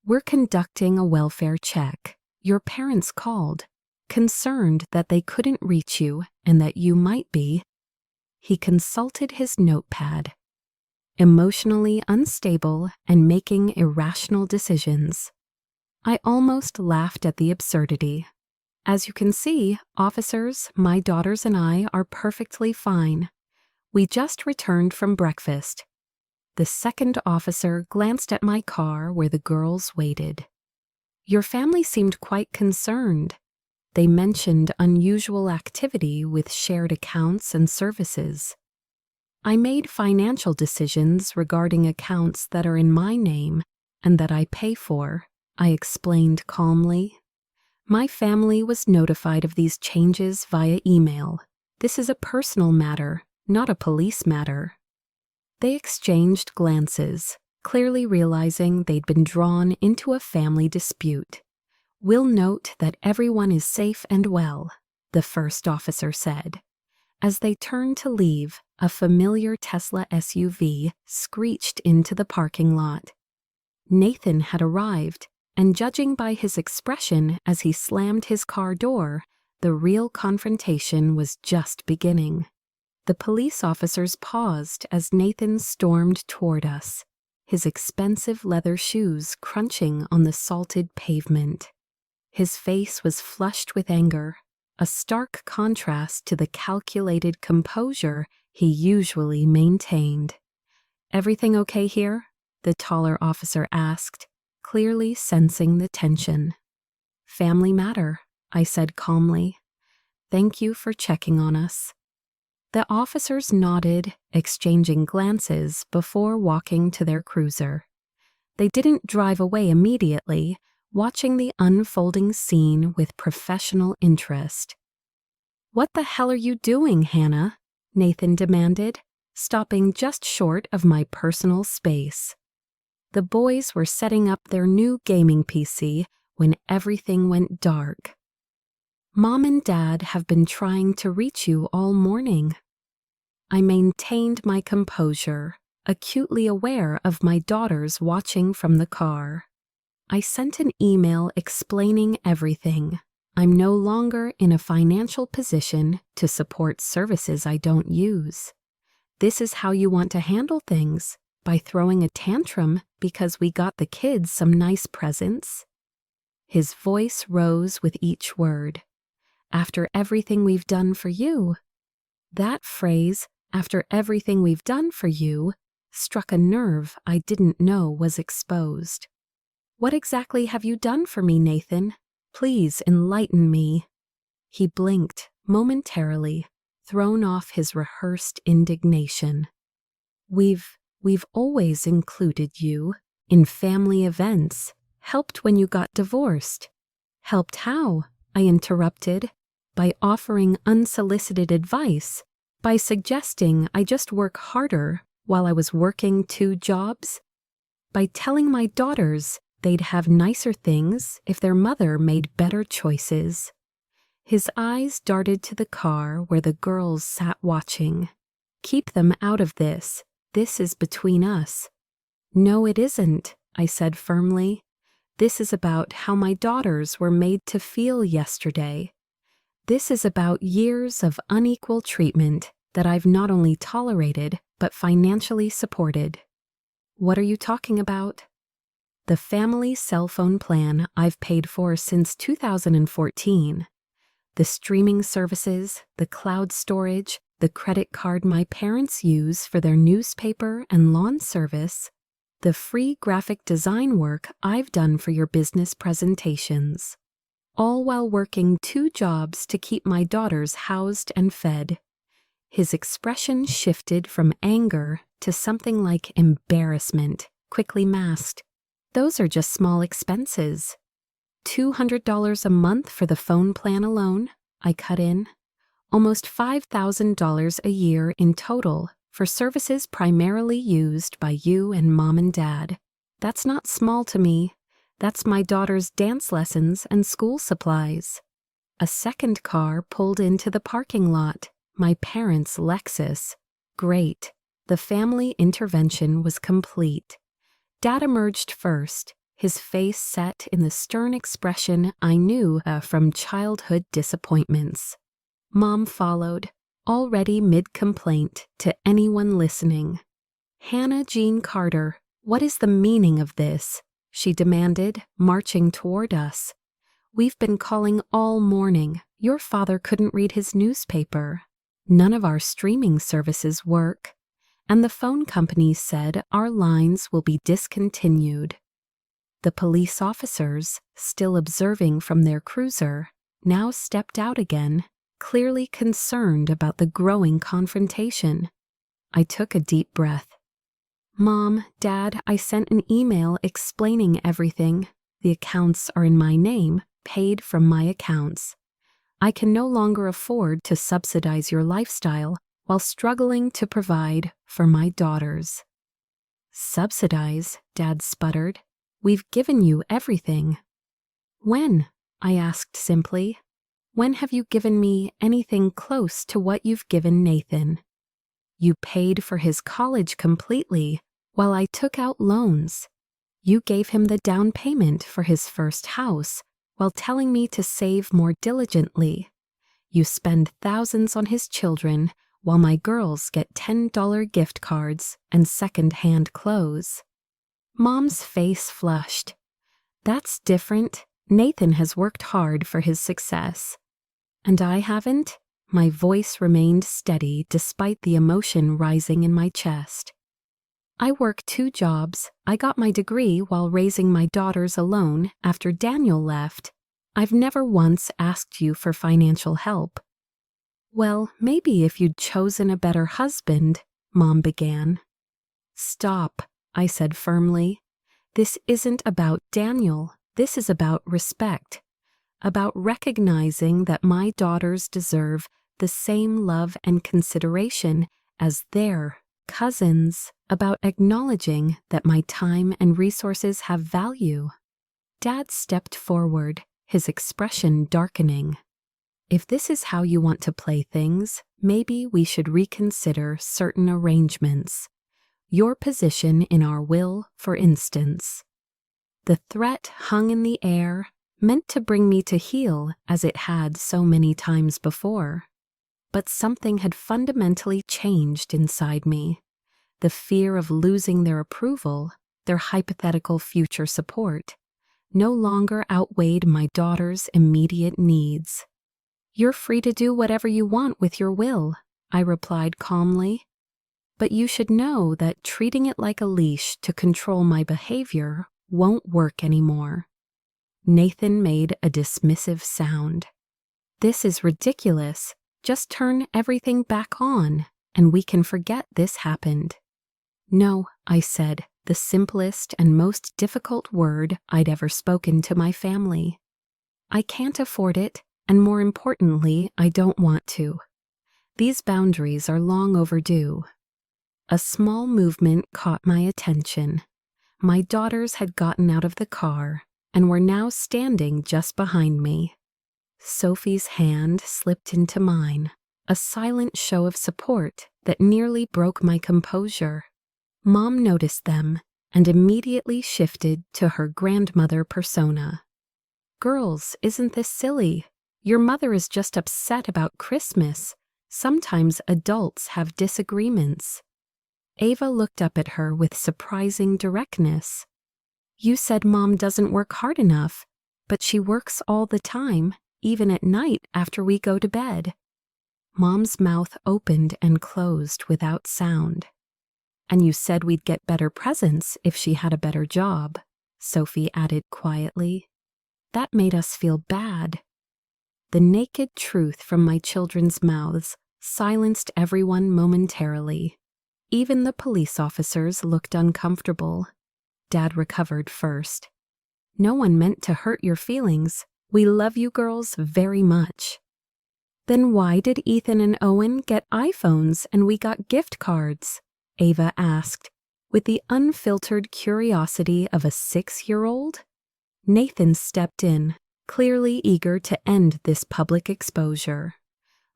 Speaker 1: "We're conducting a welfare check. Your parents called, concerned that they couldn't reach you and that you might be—" He consulted his notepad. "Emotionally unstable and making irrational decisions." I almost laughed at the absurdity. "As you can see, officers, my daughters and I are perfectly fine. We just returned from breakfast." The second officer glanced at my car where the girls waited. "Your family seemed quite concerned. They mentioned unusual activity with shared accounts and services." "I made financial decisions regarding accounts that are in my name and that I pay for," I explained calmly. "My family was notified of these changes via email. This is a personal matter, not a police matter." They exchanged glances, clearly realizing they'd been drawn into a family dispute. "We'll note that everyone is safe and well," the first officer said. As they turned to leave, a familiar Tesla SUV screeched into the parking lot. Nathan had arrived, and judging by his expression as he slammed his car door, the real confrontation was just beginning. The police officers paused as Nathan stormed toward us, his expensive leather shoes crunching on the salted pavement. His face was flushed with anger, a stark contrast to the calculated composure he usually maintained. "Everything okay here?" the taller officer asked, clearly sensing the tension. "Family matter," I said calmly. "Thank you for checking on us." The officers nodded, exchanging glances before walking to their cruiser. They didn't drive away immediately, watching the unfolding scene with professional interest. "What the hell are you doing, Hannah?" Nathan demanded, stopping just short of my personal space. The boys were setting up their new gaming PC when everything went dark. "Mom and Dad have been trying to reach you all morning." I maintained my composure, acutely aware of my daughters watching from the car. I sent an email explaining everything. I'm no longer in a financial position to support services I don't use. This is how you want to handle things, by throwing a tantrum because we got the kids some nice presents? His voice rose with each word. "After everything we've done for you." That phrase, "after everything we've done for you," struck a nerve I didn't know was exposed. "What exactly have you done for me, Nathan? Please enlighten me." He blinked momentarily, thrown off his rehearsed indignation. We've always included you in family events, helped when you got divorced." "Helped how?" I interrupted. "By offering unsolicited advice, by suggesting I just work harder while I was working 2 jobs, by telling my daughters they'd have nicer things if their mother made better choices." His eyes darted to the car where the girls sat watching. "Keep them out of this. This is between us." "No, it isn't," I said firmly. "This is about how my daughters were made to feel yesterday. This is about years of unequal treatment that I've not only tolerated, but financially supported." "What are you talking about?" "The family cell phone plan I've paid for since 2014. The streaming services, the cloud storage, the credit card my parents use for their newspaper and lawn service. the free graphic design work I've done for your business presentations, all while working 2 jobs to keep my daughters housed and fed. His expression shifted from anger to something like embarrassment, quickly masked. Those are just small expenses. $200 a month for the phone plan alone, I cut in. Almost $5,000 a year in total for services primarily used by you and Mom and Dad. That's not small to me. That's my daughter's dance lessons and school supplies. A second car pulled into the parking lot, my parents' Lexus. Great. The family intervention was complete. Dad emerged first, his face set in the stern expression I knew from childhood disappointments. Mom followed, already mid-complaint to anyone listening. "Hannah Jean Carter, what is the meaning of this?" she demanded, marching toward us. "We've been calling all morning. Your father couldn't read his newspaper. None of our streaming services work. And the phone company said our lines will be discontinued." The police officers, still observing from their cruiser, now stepped out again, clearly concerned about the growing confrontation. I took a deep breath. "Mom, Dad, I sent an email explaining everything. The accounts are in my name, paid from my accounts. I can no longer afford to subsidize your lifestyle while struggling to provide for my daughters." "Subsidize?" Dad sputtered. "We've given you everything." "When?" I asked simply. "When have you given me anything close to what you've given Nathan? You paid for his college completely while I took out loans. You gave him the down payment for his first house while telling me to save more diligently. You spend thousands on his children while my girls get $10 gift cards and second-hand clothes." Mom's face flushed. "That's different. Nathan has worked hard for his success." "And I haven't?" My voice remained steady despite the emotion rising in my chest. "I work 2 jobs. I got my degree while raising my daughters alone after Daniel left. I've never once asked you for financial help." "Well, maybe if you'd chosen a better husband," Mom began. "Stop," I said firmly. "This isn't about Daniel. This is about respect. About recognizing that my daughters deserve the same love and consideration as their cousins. About acknowledging that my time and resources have value." Dad stepped forward, his expression darkening. "If this is how you want to play things, maybe we should reconsider certain arrangements. Your position in our will, for instance." The threat hung in the air, meant to bring me to heel as it had so many times before. But something had fundamentally changed inside me. The fear of losing their approval, their hypothetical future support, no longer outweighed my daughter's immediate needs. "You're free to do whatever you want with your will," I replied calmly. "But you should know that treating it like a leash to control my behavior won't work anymore." Nathan made a dismissive sound. "This is ridiculous. Just turn everything back on, and we can forget this happened." "No," I said, the simplest and most difficult word I'd ever spoken to my family. "I can't afford it, and more importantly, I don't want to. These boundaries are long overdue." A small movement caught my attention. My daughters had gotten out of the car and were now standing just behind me. Sophie's hand slipped into mine, a silent show of support that nearly broke my composure. Mom noticed them and immediately shifted to her grandmother persona. "Girls, isn't this silly? Your mother is just upset about Christmas. Sometimes adults have disagreements." Ava looked up at her with surprising directness. "You said Mom doesn't work hard enough, but she works all the time, even at night after we go to bed." Mom's mouth opened and closed without sound. And you said we'd get better presents if she had a better job, Sophie added quietly. That made us feel bad. The naked truth from my children's mouths silenced everyone momentarily. Even the police officers looked uncomfortable. Dad recovered first. No one meant to hurt your feelings. We love you girls very much. Then why did Ethan and Owen get iPhones and we got gift cards? Ava asked, with the unfiltered curiosity of a 6-year-old. Nathan stepped in, clearly eager to end this public exposure.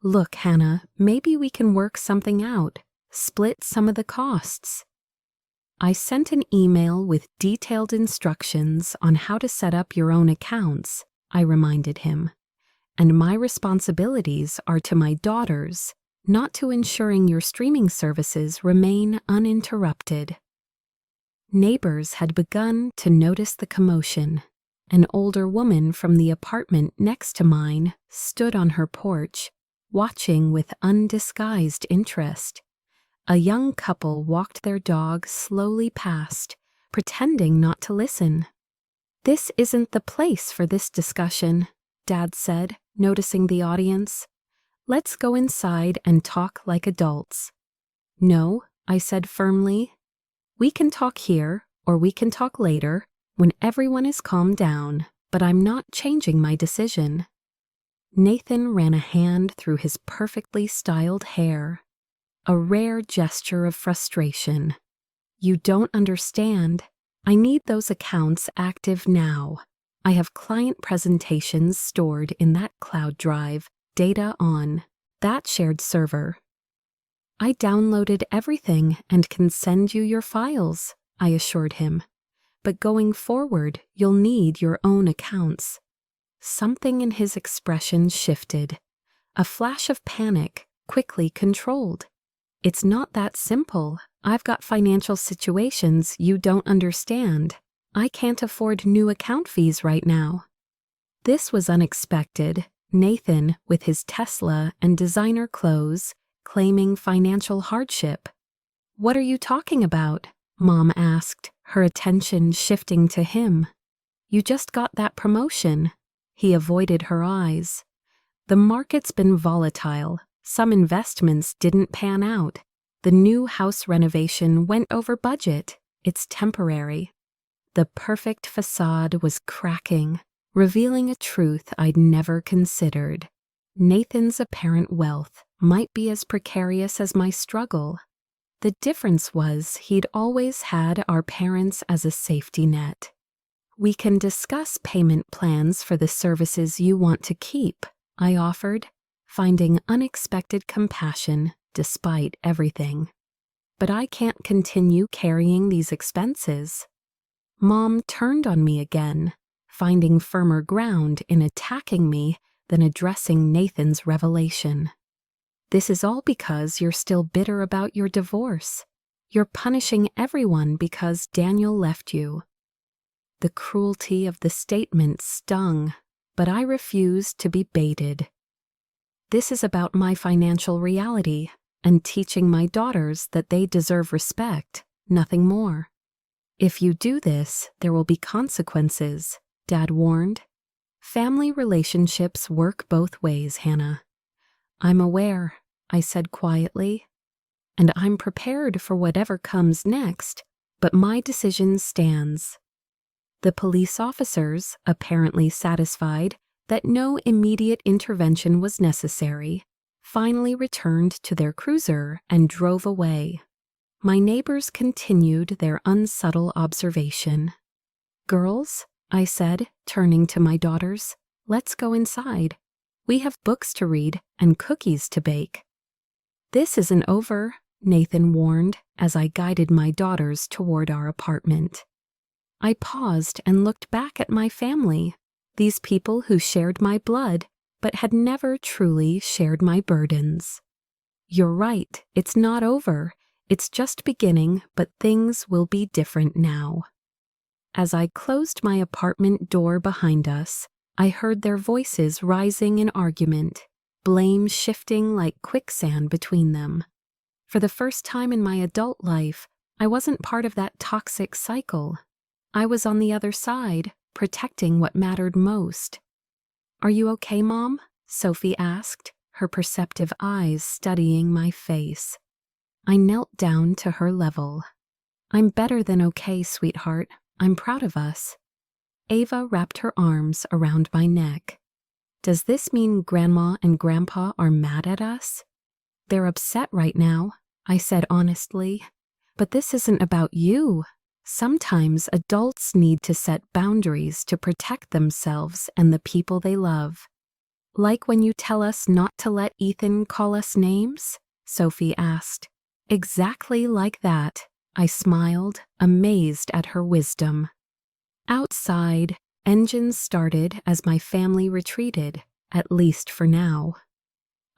Speaker 1: Look, Hannah, maybe we can work something out, split some of the costs. I sent an email with detailed instructions on how to set up your own accounts, I reminded him. And my responsibilities are to my daughters, not to ensuring your streaming services remain uninterrupted. Neighbors had begun to notice the commotion. An older woman from the apartment next to mine stood on her porch, watching with undisguised interest. A young couple walked their dog slowly past, pretending not to listen. This isn't the place for this discussion, Dad said, noticing the audience. Let's go inside and talk like adults. No, I said firmly. We can talk here, or we can talk later, when everyone is calmed down, but I'm not changing my decision. Nathan ran a hand through his perfectly styled hair. A rare gesture of frustration. You don't understand. I need those accounts active now. I have client presentations stored in that cloud drive, data on that shared server. I downloaded everything and can send you your files, I assured him. But going forward, you'll need your own accounts. Something in his expression shifted. A flash of panic, quickly controlled. It's not that simple. I've got financial situations you don't understand. I can't afford new account fees right now. This was unexpected. Nathan, with his Tesla and designer clothes, claiming financial hardship. What are you talking about? Mom asked, her attention shifting to him. You just got that promotion. He avoided her eyes. The market's been volatile. Some investments didn't pan out. The new house renovation went over budget. It's temporary. The perfect facade was cracking, revealing a truth I'd never considered. Nathan's apparent wealth might be as precarious as my struggle. The difference was he'd always had our parents as a safety net. We can discuss payment plans for the services you want to keep, I offered, finding unexpected compassion despite everything. But I can't continue carrying these expenses. Mom turned on me again, finding firmer ground in attacking me than addressing Nathan's revelation. This is all because you're still bitter about your divorce. You're punishing everyone because Daniel left you. The cruelty of the statement stung, but I refused to be baited. This is about my financial reality and teaching my daughters that they deserve respect, nothing more. If you do this, there will be consequences, Dad warned. Family relationships work both ways, Hannah. I'm aware, I said quietly, and I'm prepared for whatever comes next, but my decision stands. The police officers, apparently satisfied that no immediate intervention was necessary, finally returned to their cruiser and drove away. My neighbors continued their unsubtle observation. Girls, I said, turning to my daughters, let's go inside. We have books to read and cookies to bake. This isn't over, Nathan warned as I guided my daughters toward our apartment. I paused and looked back at my family, these people who shared my blood but had never truly shared my burdens. You're right, it's not over. It's just beginning, but things will be different now. As I closed my apartment door behind us, I heard their voices rising in argument, blame shifting like quicksand between them. For the first time in my adult life, I wasn't part of that toxic cycle. I was on the other side, protecting what mattered most. "Are you okay, Mom?" Sophie asked, her perceptive eyes studying my face. I knelt down to her level. "I'm better than okay, sweetheart. I'm proud of us." Ava wrapped her arms around my neck. "Does this mean Grandma and Grandpa are mad at us?" "They're upset right now," I said honestly. "But this isn't about you. Sometimes adults need to set boundaries to protect themselves and the people they love." "Like when you tell us not to let Ethan call us names?" Sophie asked. "Exactly like that," I smiled, amazed at her wisdom. Outside, engines started as my family retreated, at least for now.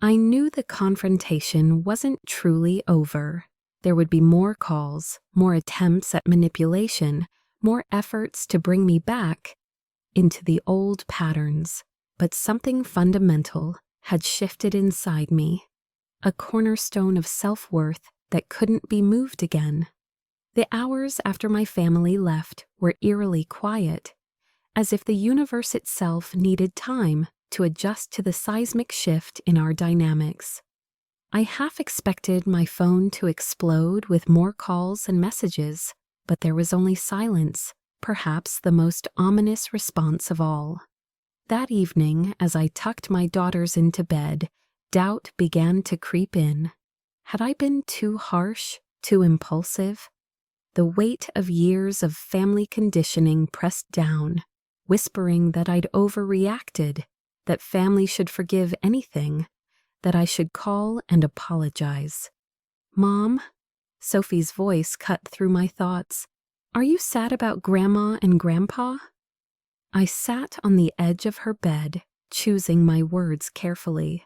Speaker 1: I knew the confrontation wasn't truly over. There would be more calls, more attempts at manipulation, more efforts to bring me back into the old patterns. But something fundamental had shifted inside me, a cornerstone of self-worth that couldn't be moved again. The hours after my family left were eerily quiet, as if the universe itself needed time to adjust to the seismic shift in our dynamics. I half expected my phone to explode with more calls and messages, but there was only silence, perhaps the most ominous response of all. That evening, as I tucked my daughters into bed, doubt began to creep in. Had I been too harsh, too impulsive? The weight of years of family conditioning pressed down, whispering that I'd overreacted, that family should forgive anything, that I should call and apologize. "Mom?" Sophie's voice cut through my thoughts. "Are you sad about Grandma and Grandpa?" I sat on the edge of her bed, choosing my words carefully.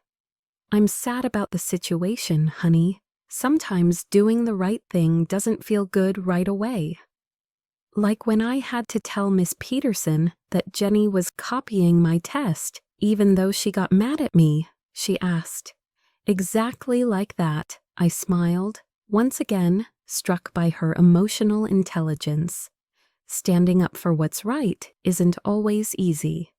Speaker 1: "I'm sad about the situation, honey. Sometimes doing the right thing doesn't feel good right away." Like when I had to tell Miss Peterson that Jenny was copying my test, even though she got mad at me, she asked. Exactly like that, I smiled, once again struck by her emotional intelligence. Standing up for what's right isn't always easy.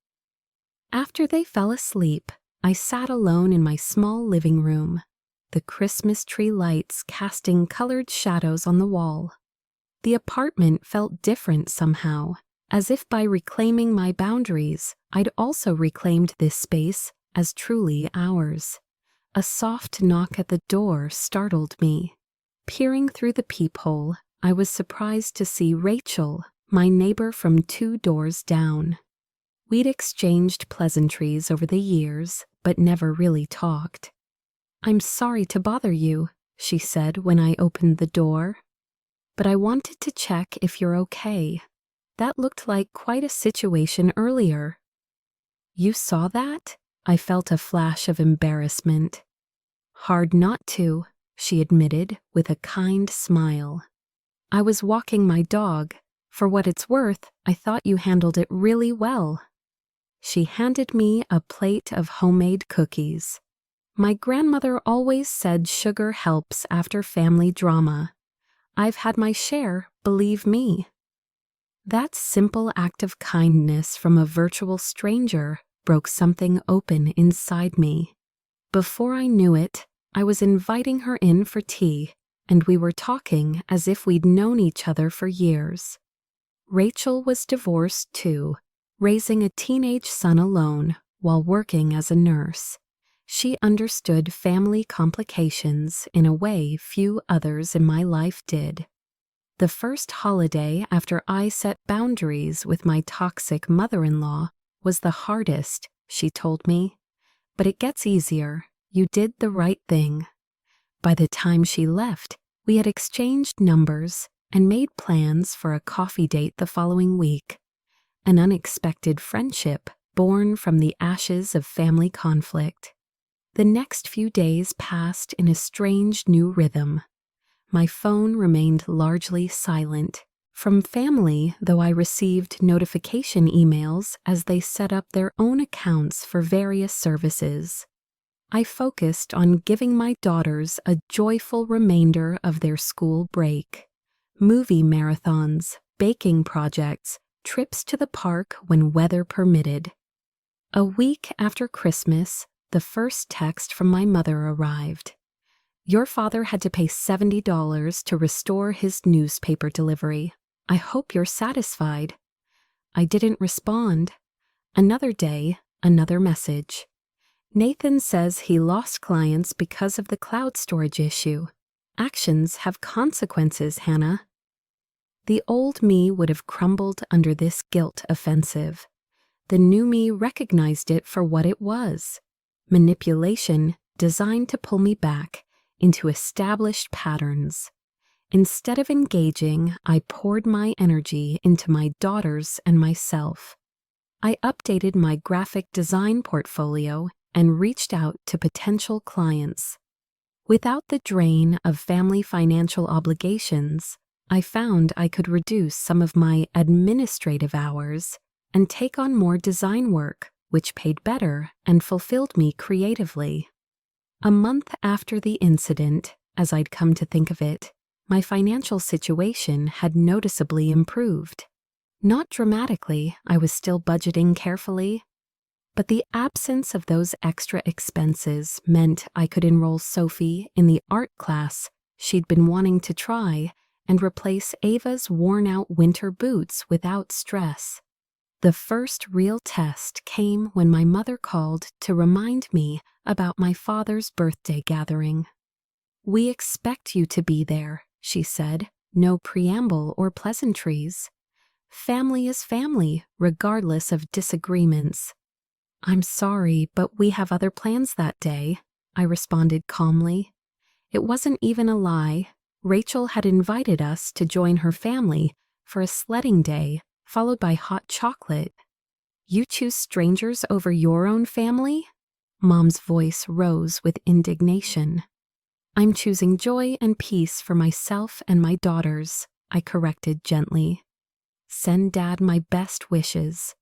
Speaker 1: After they fell asleep, I sat alone in my small living room, the Christmas tree lights casting colored shadows on the wall. The apartment felt different somehow, as if by reclaiming my boundaries, I'd also reclaimed this space as truly ours. A soft knock at the door startled me. Peering through the peephole, I was surprised to see Rachel, my neighbor from 2 doors down. We'd exchanged pleasantries over the years, but never really talked. "I'm sorry to bother you," she said when I opened the door. "But I wanted to check if you're okay. That looked like quite a situation earlier." "You saw that?" I felt a flash of embarrassment. "Hard not to," she admitted with a kind smile. "I was walking my dog. For what it's worth, I thought you handled it really well." She handed me a plate of homemade cookies. My grandmother always said sugar helps after family drama. I've had my share, believe me. That simple act of kindness from a virtual stranger broke something open inside me. Before I knew it, I was inviting her in for tea, and we were talking as if we'd known each other for years. Rachel was divorced too, raising a teenage son alone while working as a nurse. She understood family complications in a way few others in my life did. The first holiday after I set boundaries with my toxic mother-in-law was the hardest, she told me. But it gets easier. You did the right thing. By the time she left, we had exchanged numbers and made plans for a coffee date the following week. An unexpected friendship born from the ashes of family conflict. The next few days passed in a strange new rhythm. My phone remained largely silent. From family, though I received notification emails as they set up their own accounts for various services. I focused on giving my daughters a joyful remainder of their school break. movie marathons, baking projects, trips to the park when weather permitted. A week after Christmas, the first text from my mother arrived. Your father had to pay $70 to restore his newspaper delivery. I hope you're satisfied. I didn't respond. Another day, another message. Nathan says he lost clients because of the cloud storage issue. Actions have consequences, Hannah. The old me would have crumbled under this guilt offensive. The new me recognized it for what it was: manipulation designed to pull me back into established patterns. Instead of engaging, I poured my energy into my daughters and myself. I updated my graphic design portfolio and reached out to potential clients. Without the drain of family financial obligations, I found I could reduce some of my administrative hours and take on more design work, which paid better and fulfilled me creatively. A month after the incident, as I'd come to think of it, my financial situation had noticeably improved. Not dramatically, I was still budgeting carefully, but the absence of those extra expenses meant I could enroll Sophie in the art class she'd been wanting to try and replace Ava's worn-out winter boots without stress. The first real test came when my mother called to remind me about my father's birthday gathering. "We expect you to be there," she said, no preamble or pleasantries. "Family is family, regardless of disagreements." "I'm sorry, but we have other plans that day," I responded calmly. It wasn't even a lie. Rachel had invited us to join her family for a sledding day, followed by hot chocolate. "You choose strangers over your own family?" Mom's voice rose with indignation. "I'm choosing joy and peace for myself and my daughters," I corrected gently. "Send Dad my best wishes."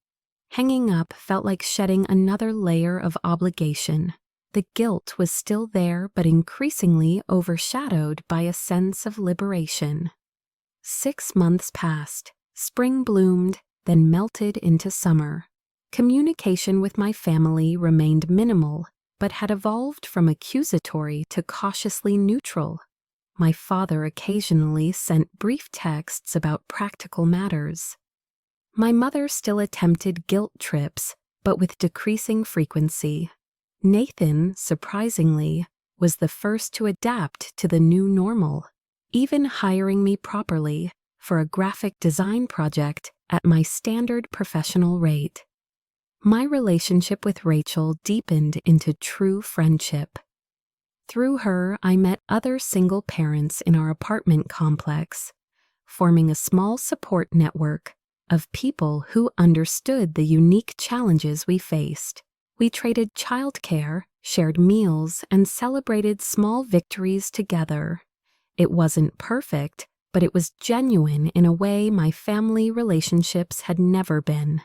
Speaker 1: Hanging up felt like shedding another layer of obligation. The guilt was still there, but increasingly overshadowed by a sense of liberation. 6 months passed. Spring bloomed, then melted into summer. Communication with my family remained minimal, but had evolved from accusatory to cautiously neutral. My father occasionally sent brief texts about practical matters. My mother still attempted guilt trips, but with decreasing frequency. Nathan, surprisingly, was the first to adapt to the new normal, even hiring me properly for a graphic design project at my standard professional rate. My relationship with Rachel deepened into true friendship. Through her, I met other single parents in our apartment complex, forming a small support network of people who understood the unique challenges we faced. We traded childcare, shared meals, and celebrated small victories together. It wasn't perfect, but it was genuine in a way my family relationships had never been.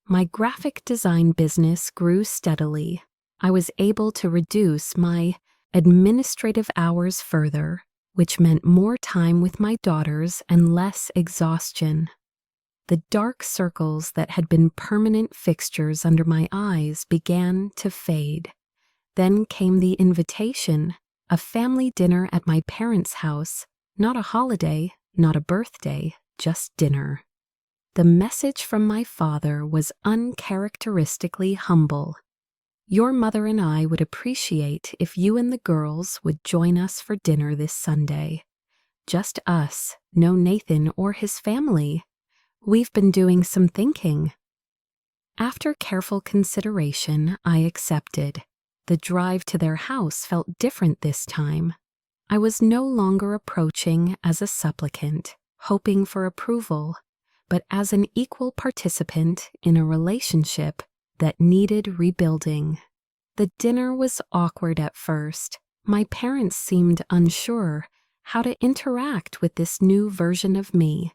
Speaker 1: My graphic design business grew steadily. I was able to reduce my administrative hours further, which meant more time with my daughters and less exhaustion. The dark circles that had been permanent fixtures under my eyes began to fade. Then came the invitation, a family dinner at my parents' house. Not a holiday, not a birthday, just dinner. The message from my father was uncharacteristically humble. "Your mother and I would appreciate if you and the girls would join us for dinner this Sunday. Just us, no Nathan or his family. We've been doing some thinking." After careful consideration, I accepted. The drive to their house felt different this time. I was no longer approaching as a supplicant, hoping for approval, but as an equal participant in a relationship that needed rebuilding. The dinner was awkward at first. My parents seemed unsure how to interact with this new version of me,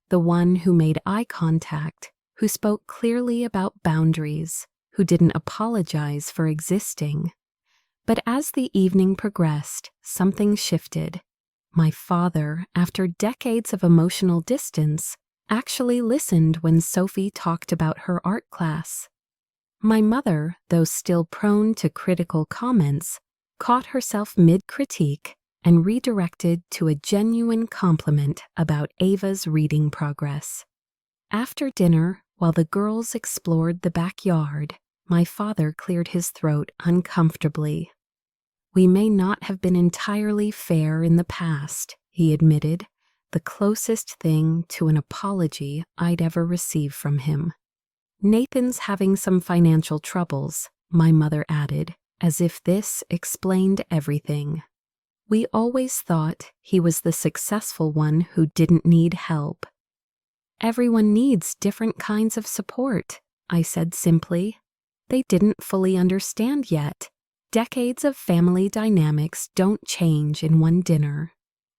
Speaker 1: the one who made eye contact, who spoke clearly about boundaries, who didn't apologize for existing. But as the evening progressed, something shifted. My father, after decades of emotional distance, actually listened when Sophie talked about her art class. My mother, though still prone to critical comments, caught herself mid-critique and redirected to a genuine compliment about Ava's reading progress. After dinner, while the girls explored the backyard, my father cleared his throat uncomfortably. "We may not have been entirely fair in the past," he admitted, the closest thing to an apology I'd ever receive from him. "Nathan's having some financial troubles," my mother added, as if this explained everything. "We always thought he was the successful one who didn't need help." "Everyone needs different kinds of support," I said simply. They didn't fully understand yet. Decades of family dynamics don't change in one dinner.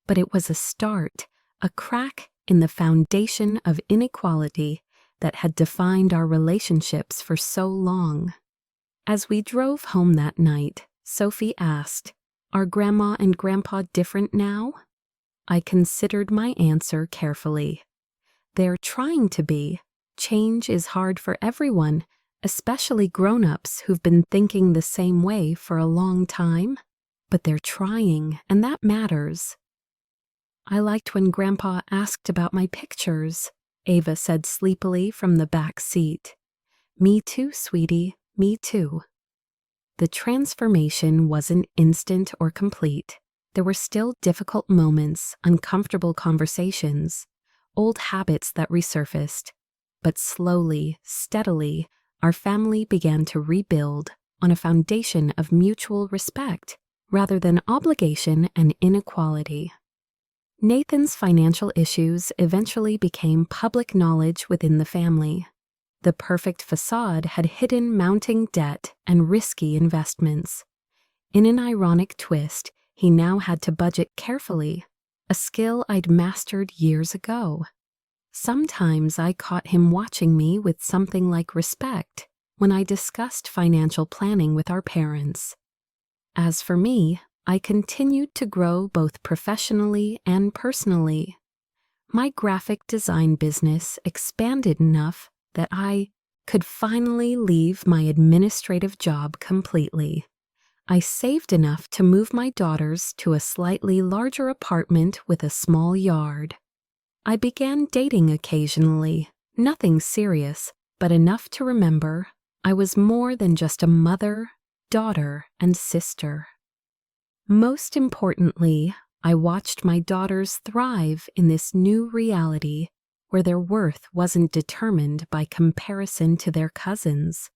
Speaker 1: But it was a start, a crack in the foundation of inequality that had defined our relationships for so long. As we drove home that night, Sophie asked, "Are Grandma and Grandpa different now?" I considered my answer carefully. They're trying to be. Change is hard for everyone, especially grown-ups who've been thinking the same way for a long time. But they're trying, and that matters. "I liked when Grandpa asked about my pictures," Ava said sleepily from the back seat. "Me too, sweetie, me too." The transformation wasn't instant or complete. There were still difficult moments, uncomfortable conversations, old habits that resurfaced. But slowly, steadily, our family began to rebuild on a foundation of mutual respect rather than obligation and inequality. Nathan's financial issues eventually became public knowledge within the family. The perfect facade had hidden mounting debt and risky investments. In an ironic twist, he now had to budget carefully, a skill I'd mastered years ago. Sometimes I caught him watching me with something like respect when I discussed financial planning with our parents. As for me, I continued to grow both professionally and personally. My graphic design business expanded enough that I could finally leave my administrative job completely. I saved enough to move my daughters to a slightly larger apartment with a small yard. I began dating occasionally, nothing serious, but enough to remember I was more than just a mother, daughter, and sister. Most importantly, I watched my daughters thrive in this new reality where their worth wasn't determined by comparison to their cousins,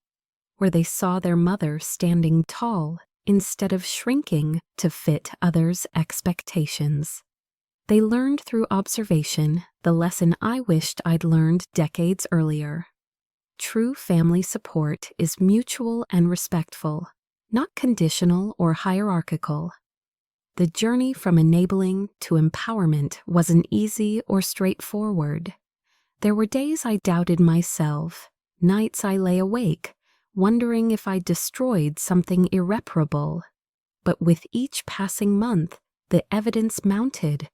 Speaker 1: where they saw their mother standing tall instead of shrinking to fit others' expectations. They learned through observation the lesson I wished I'd learned decades earlier. True family support is mutual and respectful, not conditional or hierarchical. The journey from enabling to empowerment wasn't easy or straightforward. There were days I doubted myself, nights I lay awake, wondering if I destroyed something irreparable. But with each passing month, the evidence mounted.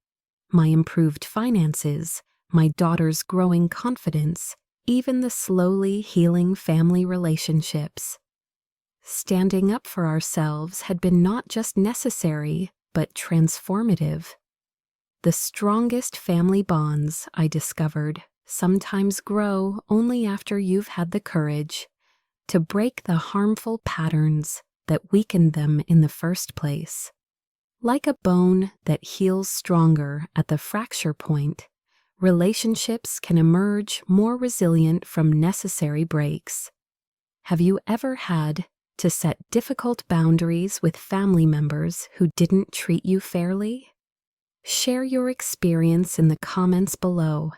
Speaker 1: My improved finances, my daughter's growing confidence, even the slowly healing family relationships. Standing up for ourselves had been not just necessary, but transformative. The strongest family bonds, I discovered, sometimes grow only after you've had the courage to break the harmful patterns that weakened them in the first place. Like a bone that heals stronger at the fracture point, relationships can emerge more resilient from necessary breaks. Have you ever had to set difficult boundaries with family members who didn't treat you fairly? Share your experience in the comments below.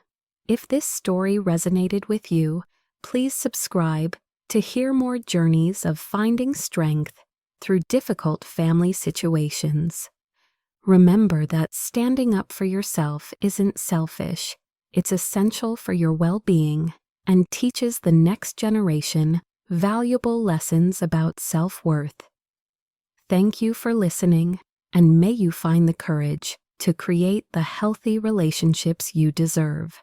Speaker 1: If this story resonated with you, please subscribe to hear more journeys of finding strength through difficult family situations. Remember that standing up for yourself isn't selfish. It's essential for your well-being and teaches the next generation valuable lessons about self-worth. Thank you for listening, and may you find the courage to create the healthy relationships you deserve.